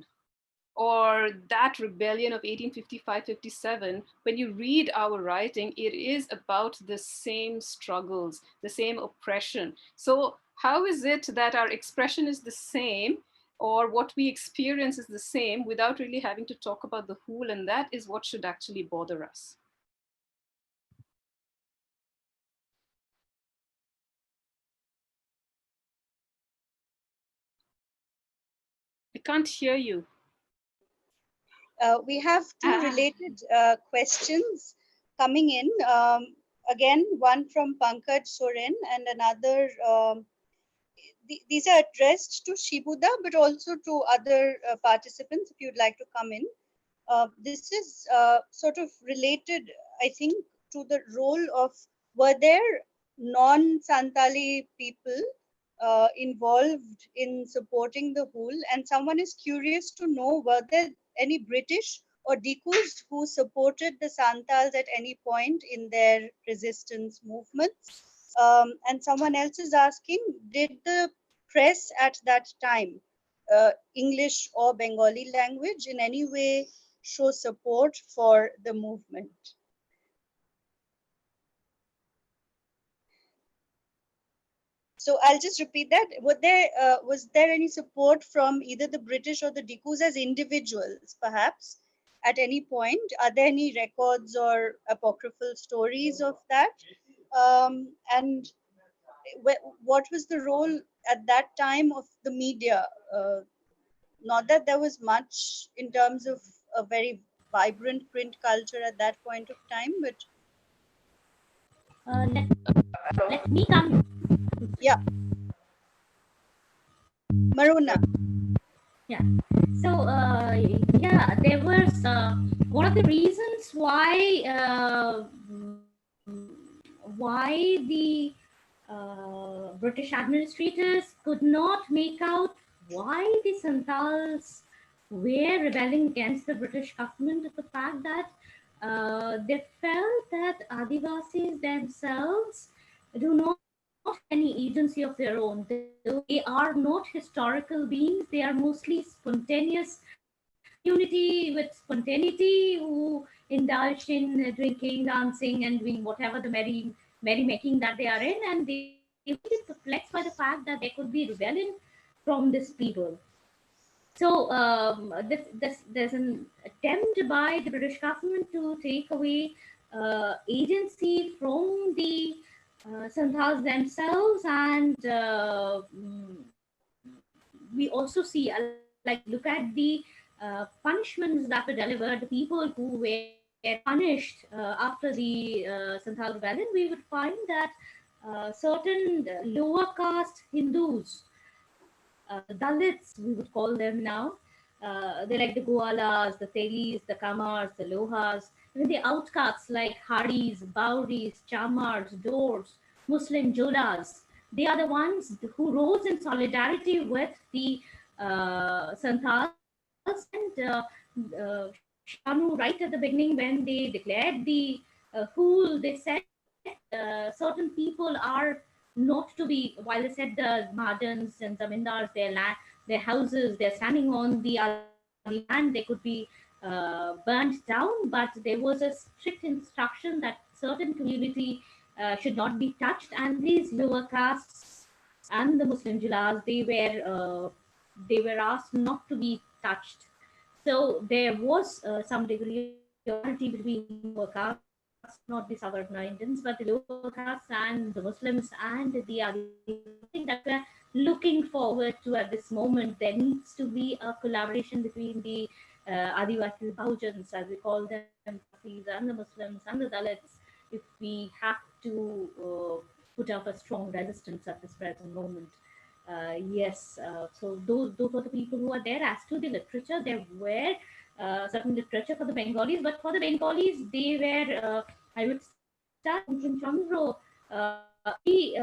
or that rebellion of 1855-57, when you read our writing, it is about the same struggles, the same oppression. So how is it that our expression is the same, or what we experience is the same, without really having to talk about the whole? And that is what should actually bother us. I can't hear you. We have two related questions coming in. Again, one from Pankaj Soren and another. These are addressed to Shibuda, but also to other participants if you'd like to come in. This is sort of related, I think, to the role of, were there non-Santali people involved in supporting the whole? And someone is curious to know, were there any British or Dikus who supported the Santals at any point in their resistance movements? And someone else is asking, did the press at that time, English or Bengali language, in any way show support for the movement? So I'll just repeat that. Was there any support from either the British or the Dikus as individuals, perhaps, at any point? Are there any records or apocryphal stories of that? And what was the role at that time of the media? Not that there was much in terms of a very vibrant print culture at that point of time, but Let me come. yeah, Maroona. Yeah. So yeah, there was one of the reasons why the British administrators could not make out why the Santals were rebelling against the British government is the fact that they felt that Adivasis themselves do not have any agency of their own. They are not historical beings. They are mostly spontaneous community with spontaneity who indulged in drinking, dancing, and doing whatever the merrymaking that they are in, and they were perplexed by the fact that there could be rebellion from these people. So there's an attempt by the British government to take away agency from the Santals themselves, and we also see, like, look at the punishments that were delivered, the people who were punished after the Santal rebellion. We would find that certain lower caste Hindus, Dalits, we would call them now. They're like the Goalas, the Telis, the Kamars, the Lohas, even the outcasts like Hadis, Bauris, Chamars, Dors, Muslim Jolas. They are the ones who rose in solidarity with the Santals. And Shanu, right at the beginning, when they declared the Hul, they said certain people are not to be, while they said the Mahajans and Zamindars, their houses, they're standing on the land, they could be burnt down, but there was a strict instruction that certain community should not be touched, and these lower castes and the Muslim Julas, they were asked not to be touched. So there was some degree of equality between lower castes, not the Southern Indians, but the lower castes and the Muslims and the Adivasis that we're looking forward to at this moment. There needs to be a collaboration between the Adivasi Bahujans, as we call them, and the Muslims and the Dalits, if we have to put up a strong resistance at this present moment. Yes, so those were the people who are there. As to the literature, there were certain literature for the Bengalis, but for the Bengalis, they were, I would start from Chandra. He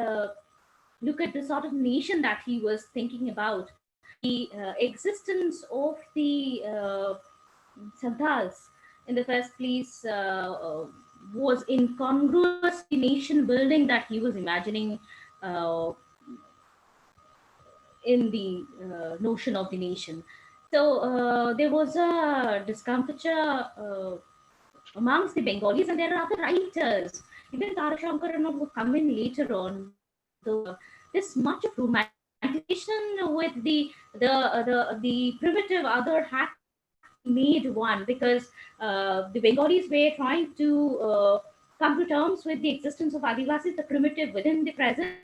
look at the sort of nation that he was thinking about. The existence of the Santals in the first place was incongruous to the nation building that he was imagining in the notion of the nation. So there was a discomfiture amongst the Bengalis, and there are other writers. Even Tarak Shankar and all who come in later on. This much of romanticization with the primitive other had made one, because the Bengalis were trying to come to terms with the existence of Adivasis, the primitive within the present.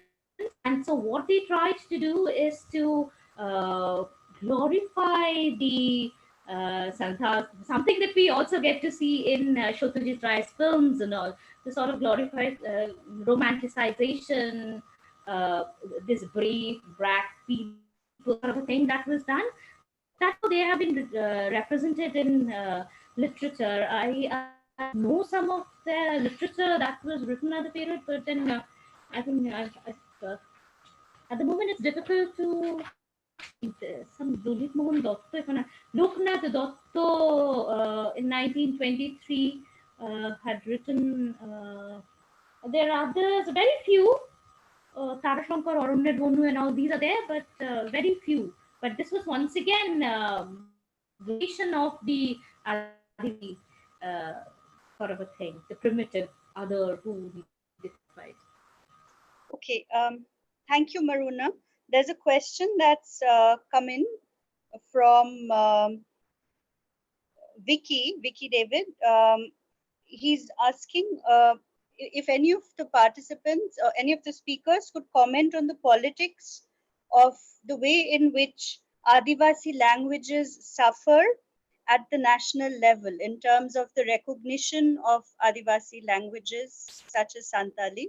And so what they tried to do is to glorify the Santal, something that we also get to see in Shotanjit Rai's films and all, the sort of glorified romanticization, this brave, brag people sort of a thing that was done. That's how they have been represented in literature. I know some of the literature that was written at the period, but then I think at the moment it's difficult to some Dulit Mohan Dotto, if I'm Loknath Dotto in 1923 had written. There are others, very few. Tarashankar, Arunad Bonu, and all these are there, but very few. But this was once again glorification of the Adivasi sort of a thing, the primitive other who we defied. Okay, thank you, Maroona. There's a question that's come in from Vicky David. He's asking if any of the participants or any of the speakers could comment on the politics of the way in which Adivasi languages suffer at the national level in terms of the recognition of Adivasi languages such as Santali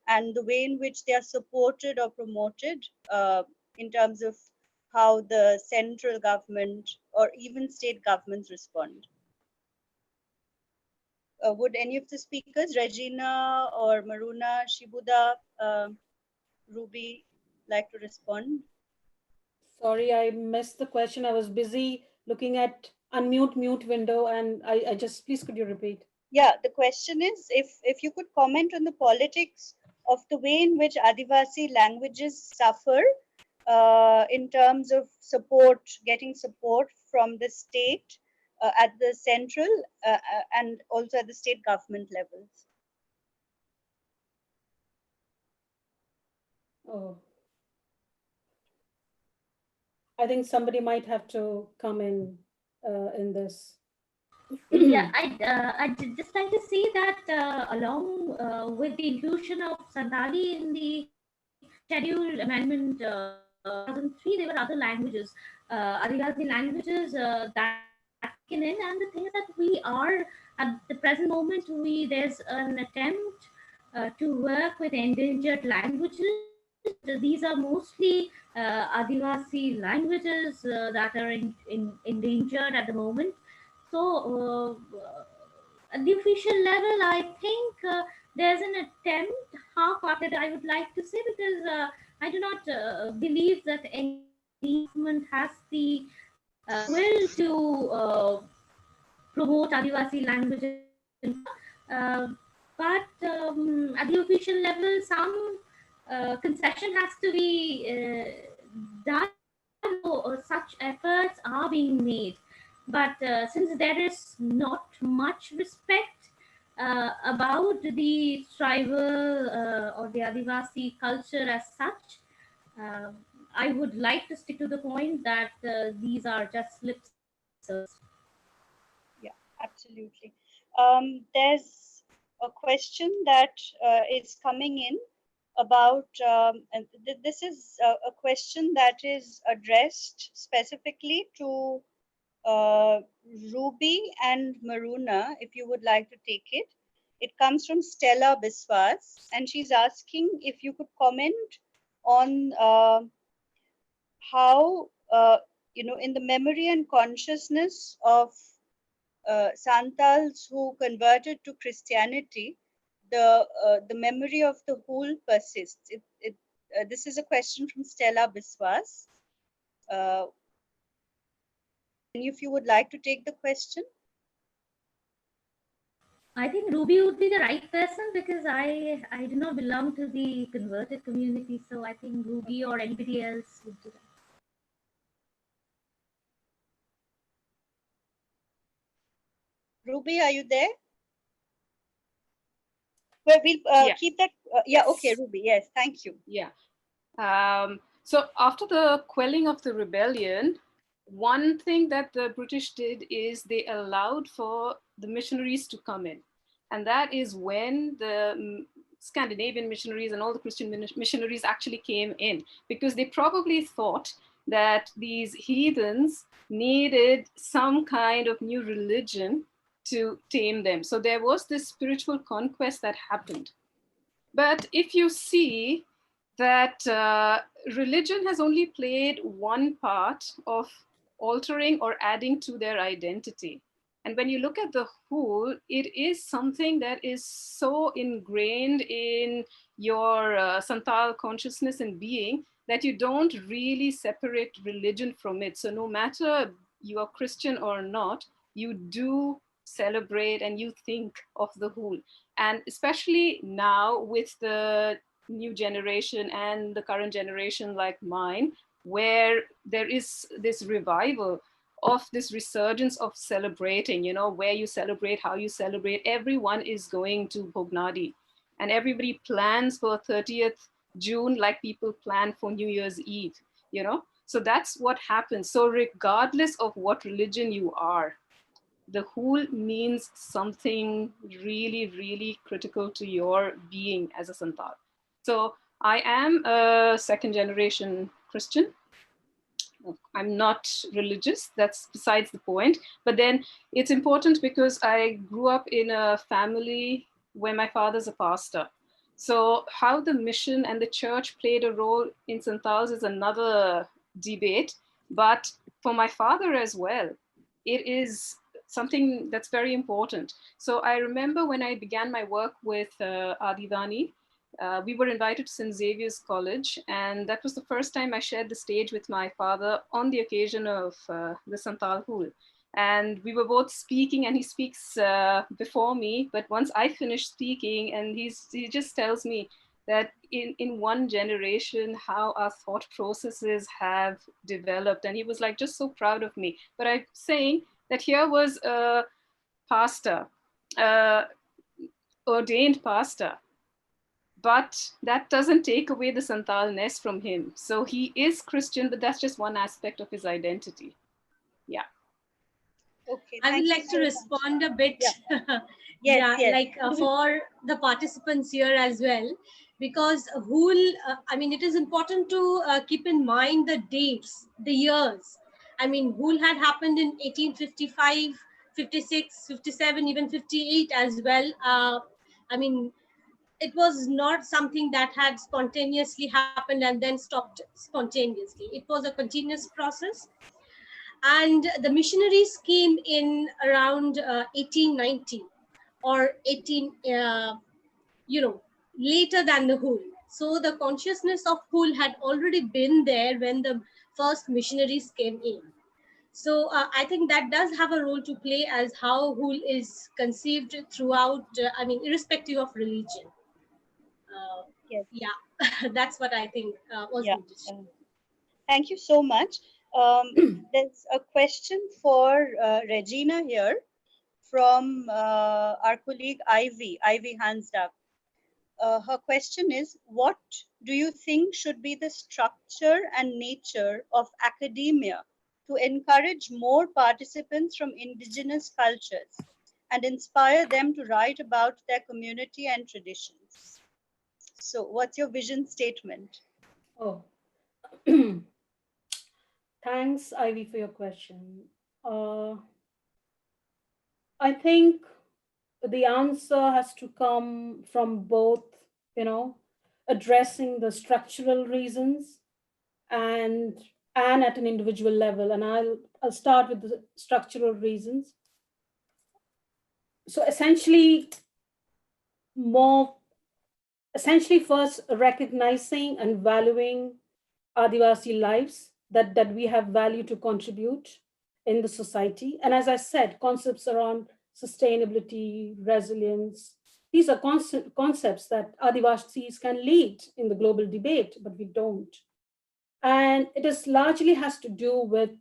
and the way in which they are supported or promoted in terms of how the central government or even state governments respond. Would any of the speakers, Regina or Maroona, Shibuda, Ruby, like to respond? Sorry, I missed the question. I was busy looking at unmute mute window, and I just, please could you repeat? Yeah, the question is if you could comment on the politics of the way in which Adivasi languages suffer in terms of support, getting support from the state at the central and also at the state government levels. Oh, I think somebody might have to come in this. Yeah, I'd just like to say that along with the inclusion of Santali in the scheduled amendment 2003, there were other languages, Adivasi languages that taken in, and the thing is that we are at the present moment there's an attempt to work with endangered languages. These are mostly Adivasi languages that are endangered at the moment. So, at the official level, I think there's an attempt, half-hearted, I would like to say, because I do not believe that any government has the will to promote Adivasi languages. But at the official level, some concession has to be done. Such efforts are being made. But since there is not much respect about the tribal or the Adivasi culture as such, I would like to stick to the point that these are just lip service. Yeah, absolutely. There's a question that is coming in about, and this is a question that is addressed specifically to Ruby and Maroona, if you would like to take it. It comes from Stella Biswas, and she's asking if you could comment on how, in the memory and consciousness of Santals who converted to Christianity, the memory of the whole persists. This is a question from Stella Biswas. If you would like to take the question. I think Ruby would be the right person because I do not belong to the converted community, so I think Ruby or anybody else would do that. Ruby, are you there? Well, we'll keep that. Yeah, okay, Ruby. Yes, thank you. Yeah. So after the quelling of the rebellion, one thing that the British did is they allowed for the missionaries to come in. And that is when the Scandinavian missionaries and all the Christian missionaries actually came in, because they probably thought that these heathens needed some kind of new religion to tame them. So there was this spiritual conquest that happened. But if you see that religion has only played one part of altering or adding to their identity. And when you look at the whole, it is something that is so ingrained in your Santal consciousness and being that you don't really separate religion from it. So no matter you are Christian or not, you do celebrate and you think of the whole. And especially now with the new generation and the current generation like mine, where there is this revival of this resurgence of celebrating, you know, where you celebrate, how you celebrate. Everyone is going to Bhognadi and everybody plans for 30th June like people plan for New Year's Eve, you know. So that's what happens. So regardless of what religion you are, the whole means something really, really critical to your being as a Santal. So I am a second generation Christian. I'm not religious, that's besides the point. But then it's important because I grew up in a family where my father's a pastor. So how the mission and the church played a role in Santals is another debate. But for my father as well, it is something that's very important. So I remember when I began my work with Aadivani, we were invited to St. Xavier's College, and that was the first time I shared the stage with my father on the occasion of the Santal Hul. And we were both speaking, and he speaks before me, but once I finished speaking, and he just tells me that in one generation, how our thought processes have developed. And he was like, just so proud of me. But I'm saying that here was a pastor, ordained pastor, but that doesn't take away the Santalness from him. So he is Christian, but that's just one aspect of his identity. Yeah. Okay. I would like to respond a bit. Yeah. Yes, yes. Like for the participants here as well, because I mean, it is important to keep in mind the dates, the years. I mean, Hul had happened in 1855, 56, 57, even 58 as well. I mean, it was not something that had spontaneously happened and then stopped spontaneously. It was a continuous process. And the missionaries came in around 1890 or 18, later than the Hul. So the consciousness of Hul had already been there when the first missionaries came in. So I think that does have a role to play as how Hul is conceived throughout, irrespective of religion. Yes. Yeah, that's what I think was needed. Thank you so much. There's a question for Regina here from our colleague Ivy Hansda. Her question is, what do you think should be the structure and nature of academia to encourage more participants from indigenous cultures and inspire them to write about their community and traditions? So what's your vision statement? Oh, thanks, Ivy, for your question. I think the answer has to come from both, addressing the structural reasons and at an individual level. And I'll start with the structural reasons. So essentially first recognizing and valuing Adivasi lives, that we have value to contribute in the society. And as I said, concepts around sustainability, resilience, these are concepts that Adivasis can lead in the global debate, but we don't. And it is largely has to do with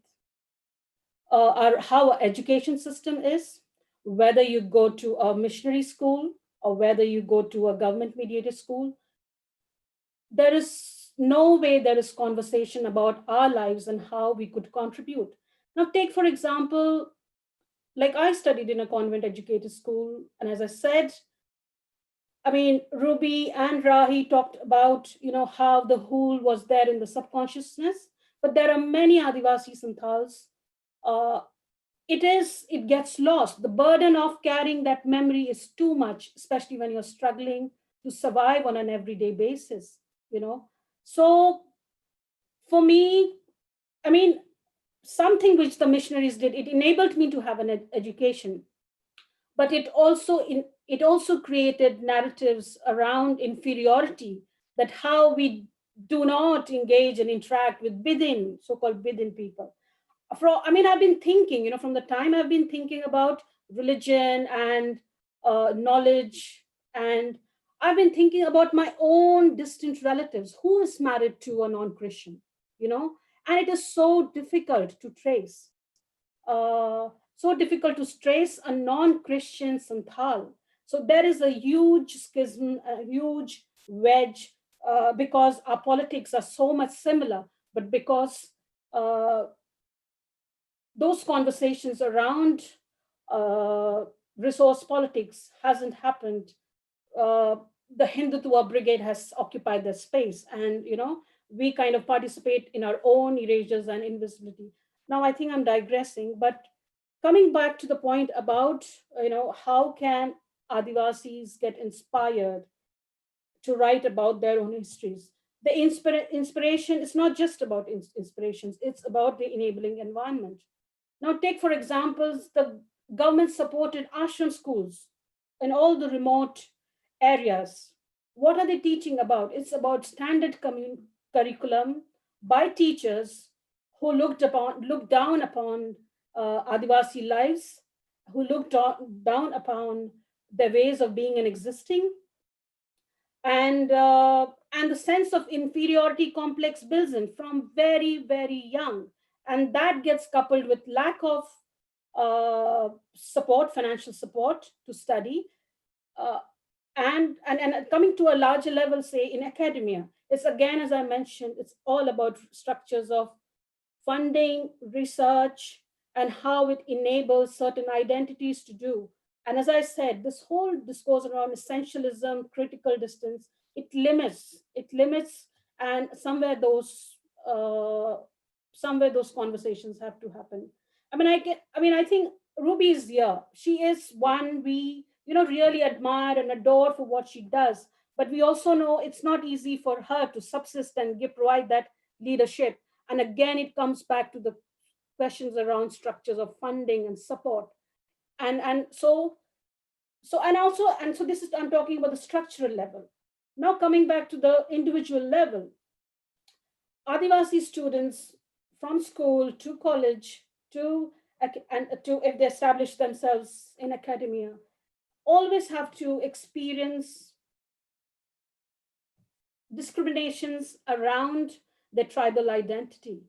how our education system is, whether you go to a missionary school or whether you go to a government mediated school. There is no way there is conversation about our lives and how we could contribute. Now, take, for example, like I studied in a convent educated school. And as I said, Ruby and Rahi talked about, how the Hul was there in the subconsciousness. but there are many Adivasi Santals. It gets lost. The burden of carrying that memory is too much, especially when you're struggling to survive on an everyday basis, So for me, I mean, something which the missionaries did, it enabled me to have an education, but it also created narratives around inferiority, that how we do not engage and interact with Bidin, so-called Bidin people. I've been thinking, from the time I've been thinking about religion and knowledge, and I've been thinking about my own distant relatives who is married to a non-Christian, and it is so difficult to trace. So difficult to trace a non-Christian Santal. So there is a huge schism, a huge wedge, because our politics are so much similar, but because those conversations around resource politics hasn't happened. The Hindutva brigade has occupied the space, and we kind of participate in our own erasures and invisibility. Now I think I'm digressing, but coming back to the point about how can Adivasis get inspired to write about their own histories. The inspiration is not just about inspirations, it's about the enabling environment. Now take, for examples, the government-supported ashram schools in all the remote areas. What are they teaching about? It's about standard curriculum by teachers who looked down upon Adivasi lives, who looked down upon their ways of being and existing, and the sense of inferiority complex builds in from very, very young, and that gets coupled with lack of financial support to study, and coming to a larger level, say in academia, it's again, as I mentioned, it's all about structures of funding, research, and how it enables certain identities to do. And as I said, this whole discourse around essentialism, critical distance, it limits, and somewhere those conversations have to happen. I think Ruby is here. She is one we really admire and adore for what she does. But we also know it's not easy for her to subsist and provide that leadership. And again, it comes back to the questions around structures of funding and support. So this is, I'm talking about the structural level. Now coming back to the individual level, Adivasi students from school to college to if they establish themselves in academia, always have to experience discriminations around their tribal identity.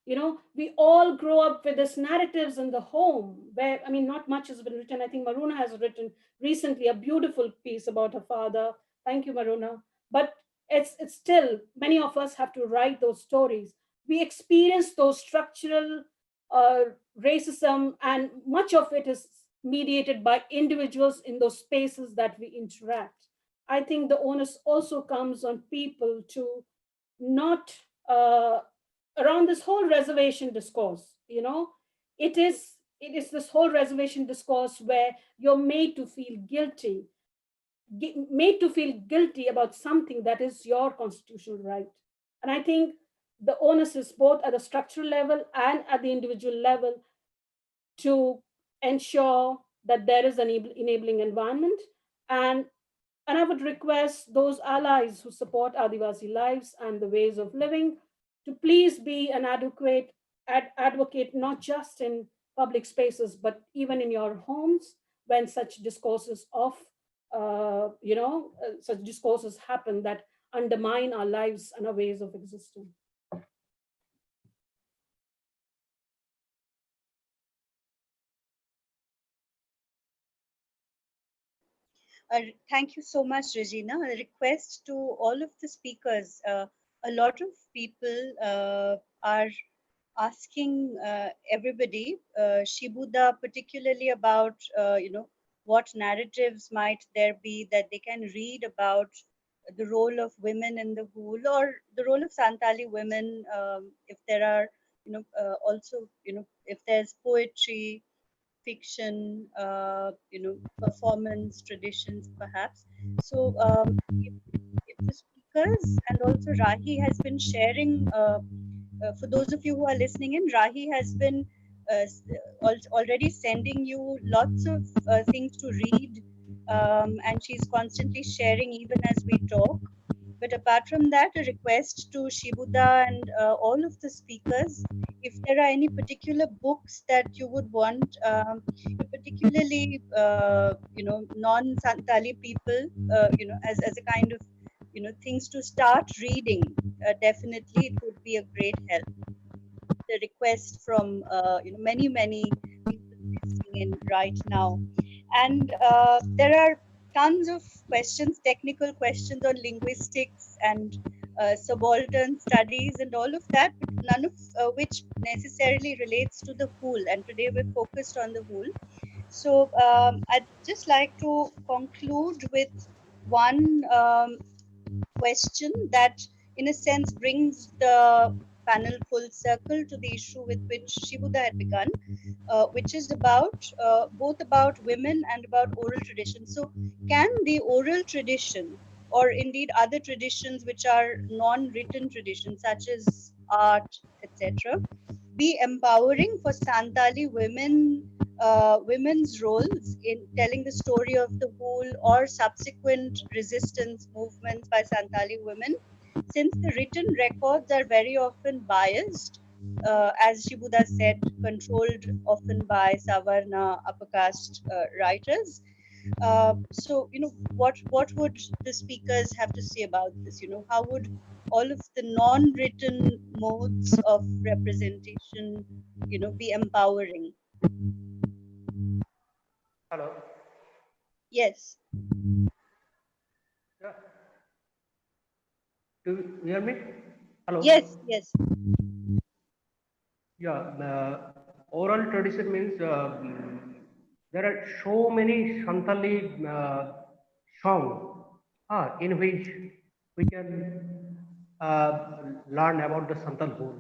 We all grow up with these narratives in the home where, not much has been written. I think Maroona has written recently a beautiful piece about her father. Thank you, Maroona. But it's still, many of us have to write those stories. We experience those structural racism, and much of it is mediated by individuals in those spaces that we interact. I think the onus also comes on people to not, around this whole reservation discourse, it is this whole reservation discourse where you're made to feel guilty about something that is your constitutional right. And I think the onus is both at the structural level and at the individual level to ensure that there is an enabling environment. And I would request those allies who support Adivasi lives and the ways of living to please be an advocate, not just in public spaces, but even in your homes when such discourses such discourses happen that undermine our lives and our ways of existing. Thank you so much, Regina. A request to all of the speakers. A lot of people are asking everybody, Shibuda, particularly about, what narratives might there be that they can read about the role of women in the whole, or the role of Santali women, if there are, also, if there's poetry, fiction, performance, traditions, perhaps. So if the speakers and also Rahi has been sharing, for those of you who are listening in, Rahi has been already sending you lots of things to read, and she's constantly sharing even as we talk. But apart from that, a request to Shibuda and all of the speakers, if there are any particular books that you would want, particularly non-Santali people, as a kind of things to start reading, definitely it would be a great help. The request from many people listening in right now, and there are tons of questions, technical questions on linguistics and subaltern studies and all of that, but none of which necessarily relates to the whole. And today we're focused on the whole. So I'd just like to conclude with one question that, in a sense, brings the panel full circle to the issue with which Shibuda had begun, which is about both about women and about oral tradition. So, can the oral tradition, or indeed other traditions which are non-written traditions, such as art, etc., be empowering for Santali women, women's roles in telling the story of the whole or subsequent resistance movements by Santali women, since the written records are very often biased, as Shibuda said, controlled often by Savarna upper caste writers. So, what would the speakers have to say about this? How would all of the non-written modes of representation, be empowering? Hello. Yes. Yeah. Do you hear me? Hello. Yes. Yes. Yeah. Oral tradition means there are so many Santali songs in which we can learn about the Santal whole.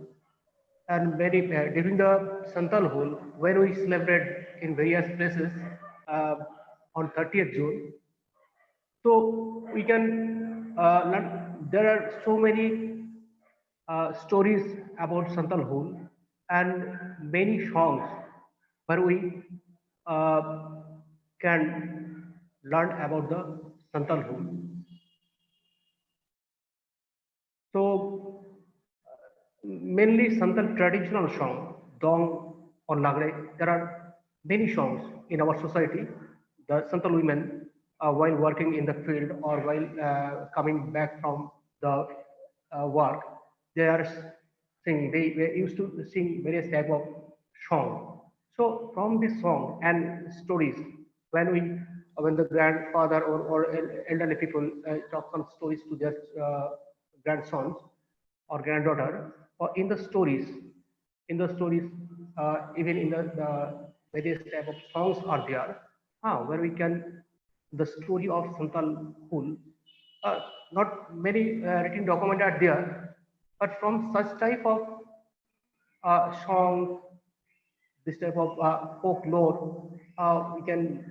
And many during the Santal whole, when we celebrate in various places uh, on 30th June, so we can learn. There are so many stories about Santal Hul and many songs where we uh, can learn about the Santal Hul. So mainly Santal traditional song, Dong or Lagre. There are many songs in our society. The Santal women, while working in the field or while coming back from the work, they are singing. They used to sing various type of song. So from this song and stories, when the grandfather or elderly people talk some stories to their grandsons or granddaughter, or in the stories, even in the various type of songs are there, where we can, the story of Santal Hul, not many written document are there, but from such type of song, this type of folklore, we can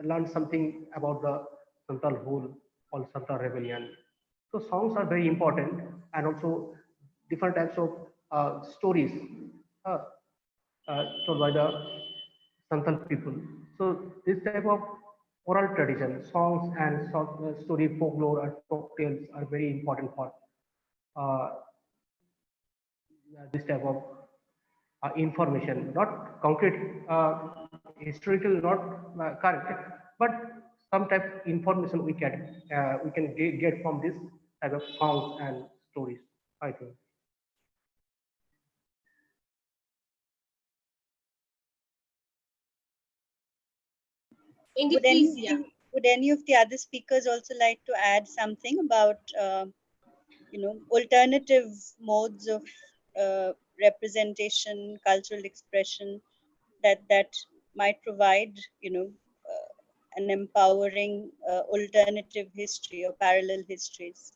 learn something about the Santal Hul or Santal Rebellion. So songs are very important, and also different types of stories uh, told by the Santal people. So this type of oral tradition, songs and story, folklore, and folk tales are very important for uh, this type of information, not concrete, historical, not correct, but some type of information we can get from this type of songs and stories, I think. Indeed, Would any please, of yeah. the would any of the other speakers also like to add something about alternative modes of representation, cultural expression that might provide and empowering alternative history or parallel histories.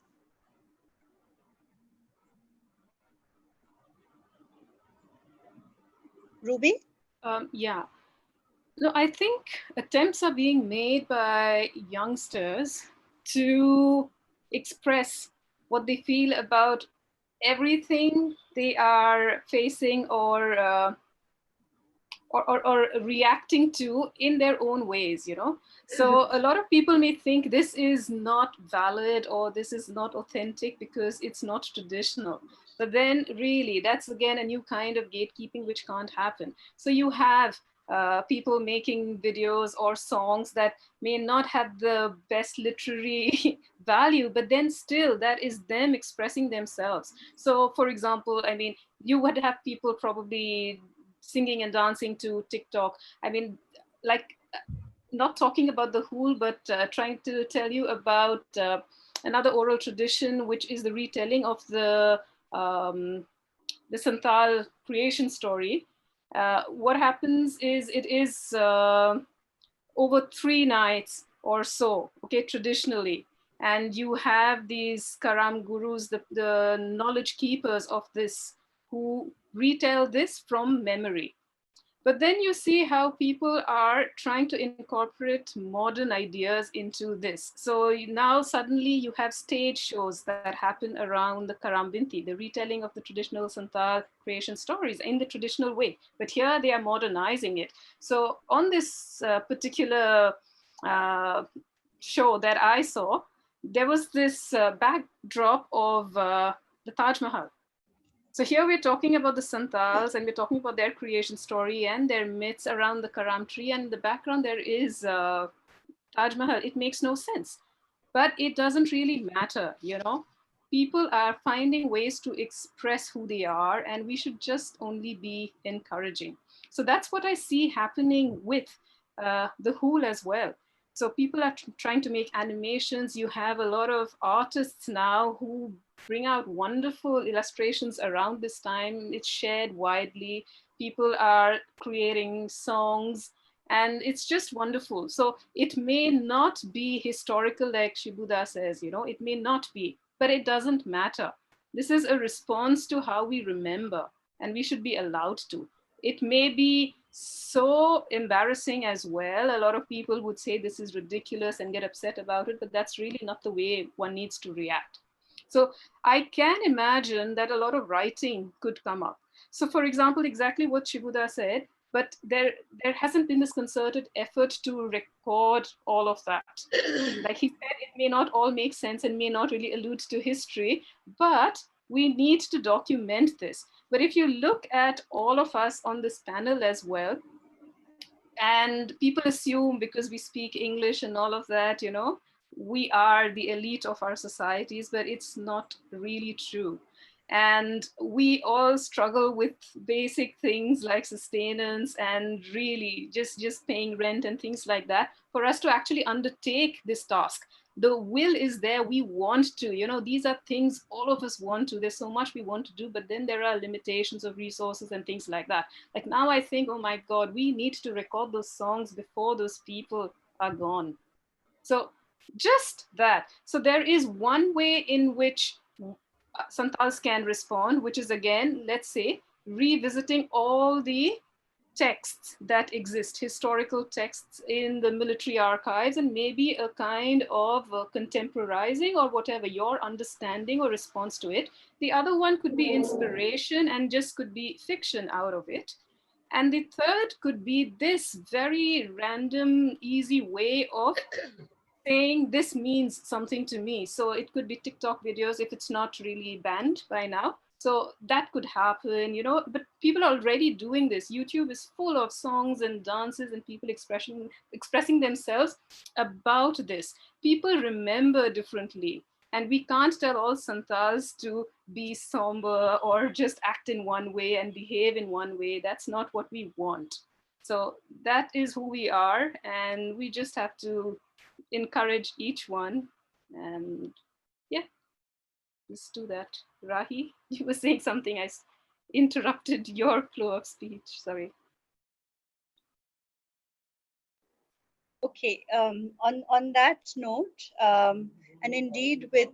Ruby? Yeah. No, I think attempts are being made by youngsters to express what they feel about everything they are facing or reacting to in their own ways, you know. So a lot of people may think this is not valid or this is not authentic because it's not traditional. But then really, that's again a new kind of gatekeeping which can't happen. So you have people making videos or songs that may not have the best literary value, but then still that is them expressing themselves. So for example, I mean, you would have people probably singing and dancing to TikTok. I mean, like, not talking about the Hool, but trying to tell you about another oral tradition, which is the retelling of the Santal creation story. What happens is it is over 3 nights or so, okay, traditionally. And you have these Karam gurus, the knowledge keepers of this, who retell this from memory. But then you see how people are trying to incorporate modern ideas into this. So now suddenly you have stage shows that happen around the Karambinti, the retelling of the traditional Santal creation stories in the traditional way. But here they are modernizing it. So on this particular show that I saw, there was this backdrop of the Taj Mahal. So here we're talking about the Santals and we're talking about their creation story and their myths around the Karam tree, and in the background there is Taj Mahal. It makes no sense, but it doesn't really matter, you know. People are finding ways to express who they are, and we should just only be encouraging. So that's what I see happening with the Hool as well. So people are trying to make animations. You have a lot of artists now who bring out wonderful illustrations around this time. It's shared widely. People are creating songs, and it's just wonderful. So it may not be historical, like Shibuda says, you know, it may not be, but it doesn't matter. This is a response to how we remember, and we should be allowed to. It may be so embarrassing as well. A lot of people would say this is ridiculous and get upset about it, but that's really not the way one needs to react. So I can imagine that a lot of writing could come up. So for example, exactly what Shibuda said, but there hasn't been this concerted effort to record all of that. Like he said, it may not all make sense and may not really allude to history, but we need to document this. But if you look at all of us on this panel as well, and people assume because we speak English and all of that, you know, we are the elite of our societies, but it's not really true. And we all struggle with basic things like sustenance and really just paying rent and things like that for us to actually undertake this task. The will is there, we want to, you know, these are things all of us want to, there's so much we want to do, but then there are limitations of resources and things like that. Like now I think, oh my God, we need to record those songs before those people are gone. So just that. So there is one way in which Santals can respond, which is again, let's say, revisiting all the texts that exist, historical texts in the military archives, and maybe a kind of contemporizing or whatever, your understanding or response to it. The other one could be inspiration and just could be fiction out of it. And the third could be this very random, easy way of saying this means something to me. So it could be TikTok videos if it's not really banned by now. So that could happen, you know, but people are already doing this. YouTube is full of songs and dances and people expressing themselves about this. People remember differently. And we can't tell all Santals to be somber or just act in one way and behave in one way. That's not what we want. So that is who we are. And we just have to encourage each one. And yeah, let's do that. Rahi, you were saying something. I interrupted your flow of speech. Sorry. Okay, on that note, and indeed with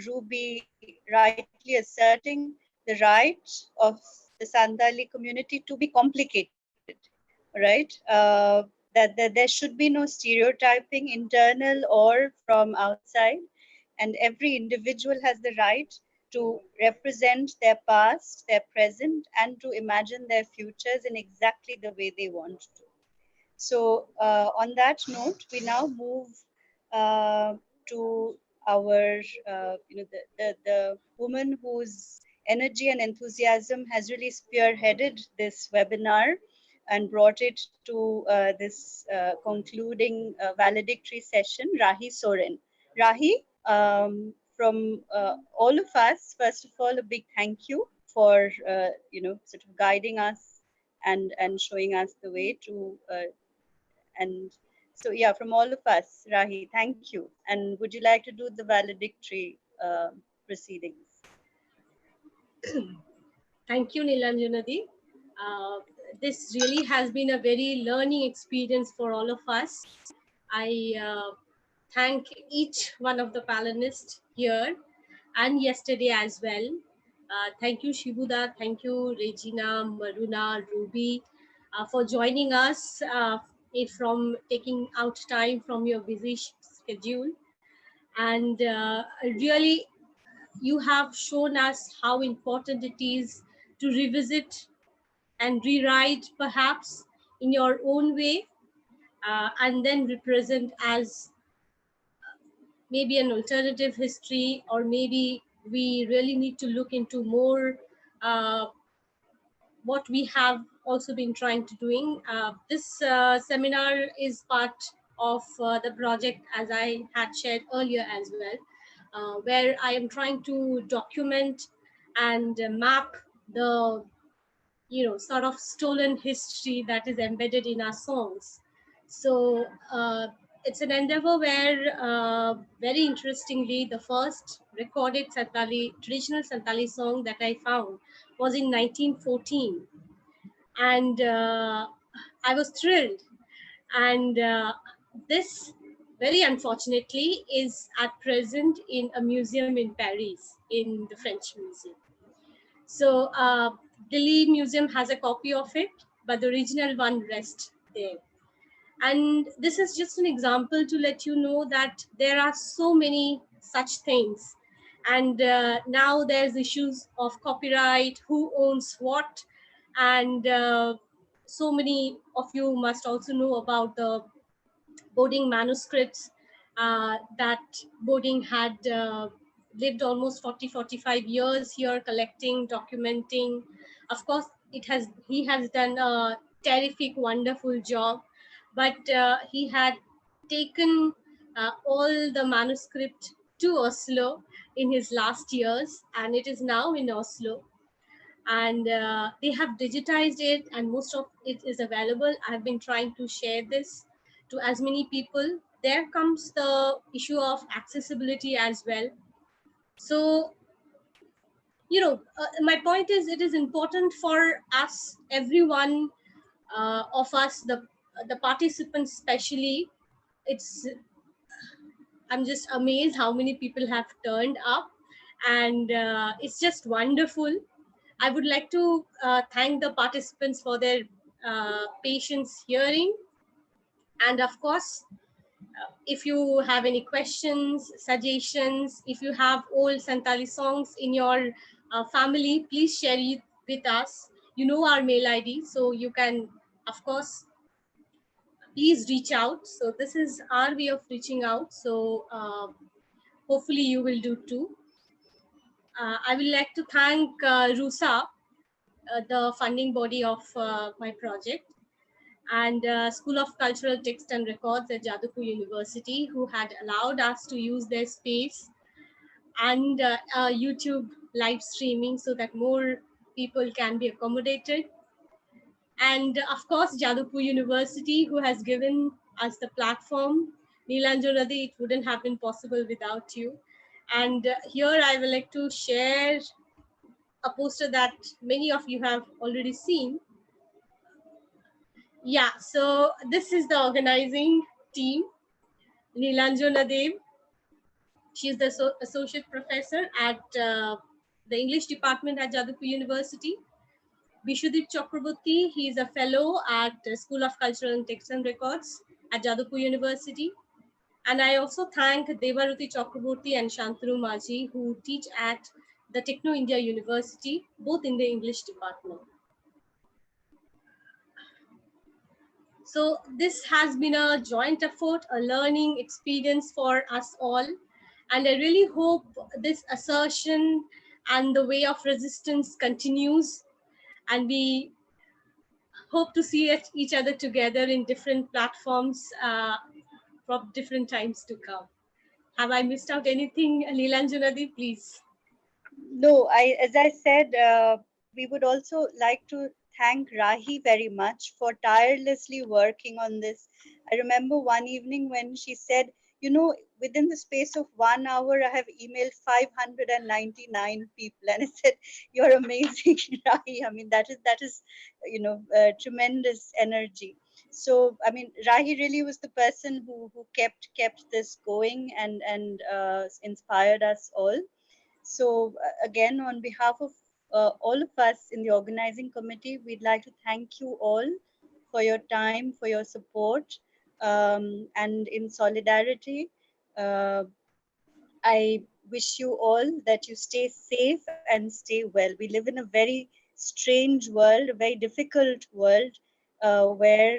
Ruby rightly asserting the right of the Santali community to be complicated, right? That there should be no stereotyping, internal or from outside, and every individual has the right to represent their past, their present, and to imagine their futures in exactly the way they want to. So on that note, we now move to our, the woman whose energy and enthusiasm has really spearheaded this webinar and brought it to this concluding valedictory session, Rahi Soren. Rahi, from all of us, first of all, a big thank you for, sort of guiding us and showing us the way to and so, yeah, from all of us, Rahi, thank you. And would you like to do the valedictory proceedings? Thank you, Nilanjana Di. This really has been a very learning experience for all of us. I thank each one of the panelists here and yesterday as well. Thank you, Shibuda. Thank you, Regina, Maroona, Ruby, for joining us from taking out time from your busy schedule. And really, you have shown us how important it is to revisit and rewrite perhaps in your own way, and then represent as maybe an alternative history, or maybe we really need to look into more what we have also been trying to doing. This seminar is part of the project, as I had shared earlier as well, where I am trying to document and map the sort of stolen history that is embedded in our songs. So it's an endeavor where, very interestingly, the first recorded traditional Santali song that I found was in 1914. And I was thrilled. And this, very unfortunately, is at present in a museum in Paris, in the French Museum. So Delhi Museum has a copy of it, but the original one rests there. And this is just an example to let you know that there are so many such things. And now there's issues of copyright, who owns what. And so many of you must also know about the Boding Manuscripts, that Boding had lived almost 45 years here, collecting, documenting. Of course, he has done a terrific, wonderful job, but he had taken all the manuscript to Oslo in his last years, and it is now in Oslo. And they have digitized it, and most of it is available. I've been trying to share this to as many people. There comes the issue of accessibility as well. So, my point is, it is important for us, everyone of us, the participants especially. I'm just amazed how many people have turned up, and it's just wonderful. I would like to thank the participants for their patience hearing. And of course, if you have any questions, suggestions, if you have old Santali songs in your family, please share it with us. You know our mail ID, so you can, of course, please reach out. So this is our way of reaching out. So hopefully you will do too. I would like to thank RUSA, the funding body of my project, and School of Cultural Text and Records at Jadavpur University, who had allowed us to use their space, and YouTube live streaming so that more people can be accommodated. And of course, Jadavpur University, who has given us the platform. Nilanjana, it wouldn't have been possible without you. And here I would like to share a poster that many of you have already seen. Yeah, so this is the organizing team. Nilanjana Dev, she is the associate professor at the English department at Jadavpur University. Bishudip Chakraborty, he is a fellow at School of Cultural and Texts and Records at Jadavpur University. And I also thank Devaruti Chakraborty and Shantanu Maji, who teach at the Techno India University, both in the English department. So this has been a joint effort, a learning experience for us all. And I really hope this assertion and the way of resistance continues. And we hope to see each other together in different platforms from different times to come. Have I missed out anything, Nilanjana, please? No, as I said, we would also like to thank Rahi very much for tirelessly working on this. I remember one evening when she said, you know, within the space of 1 hour, I have emailed 599 people, and I said, "You're amazing, Rahi." I mean, that is, tremendous energy. So, I mean, Rahi really was the person who kept this going and inspired us all. So again, on behalf of all of us in the organizing committee, we'd like to thank you all for your time, for your support, and in solidarity. I wish you all that you stay safe and stay well. We live in a very strange world, a very difficult world, where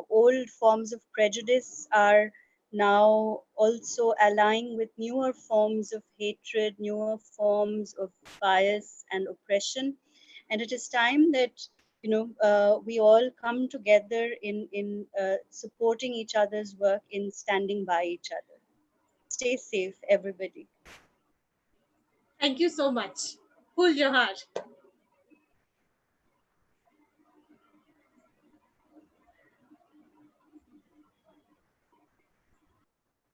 old forms of prejudice are now also allying with newer forms of hatred, newer forms of bias and oppression, and it is time that we all come together in supporting each other's work, in standing by each other. Stay safe, everybody. Thank you so much. Kul Johar.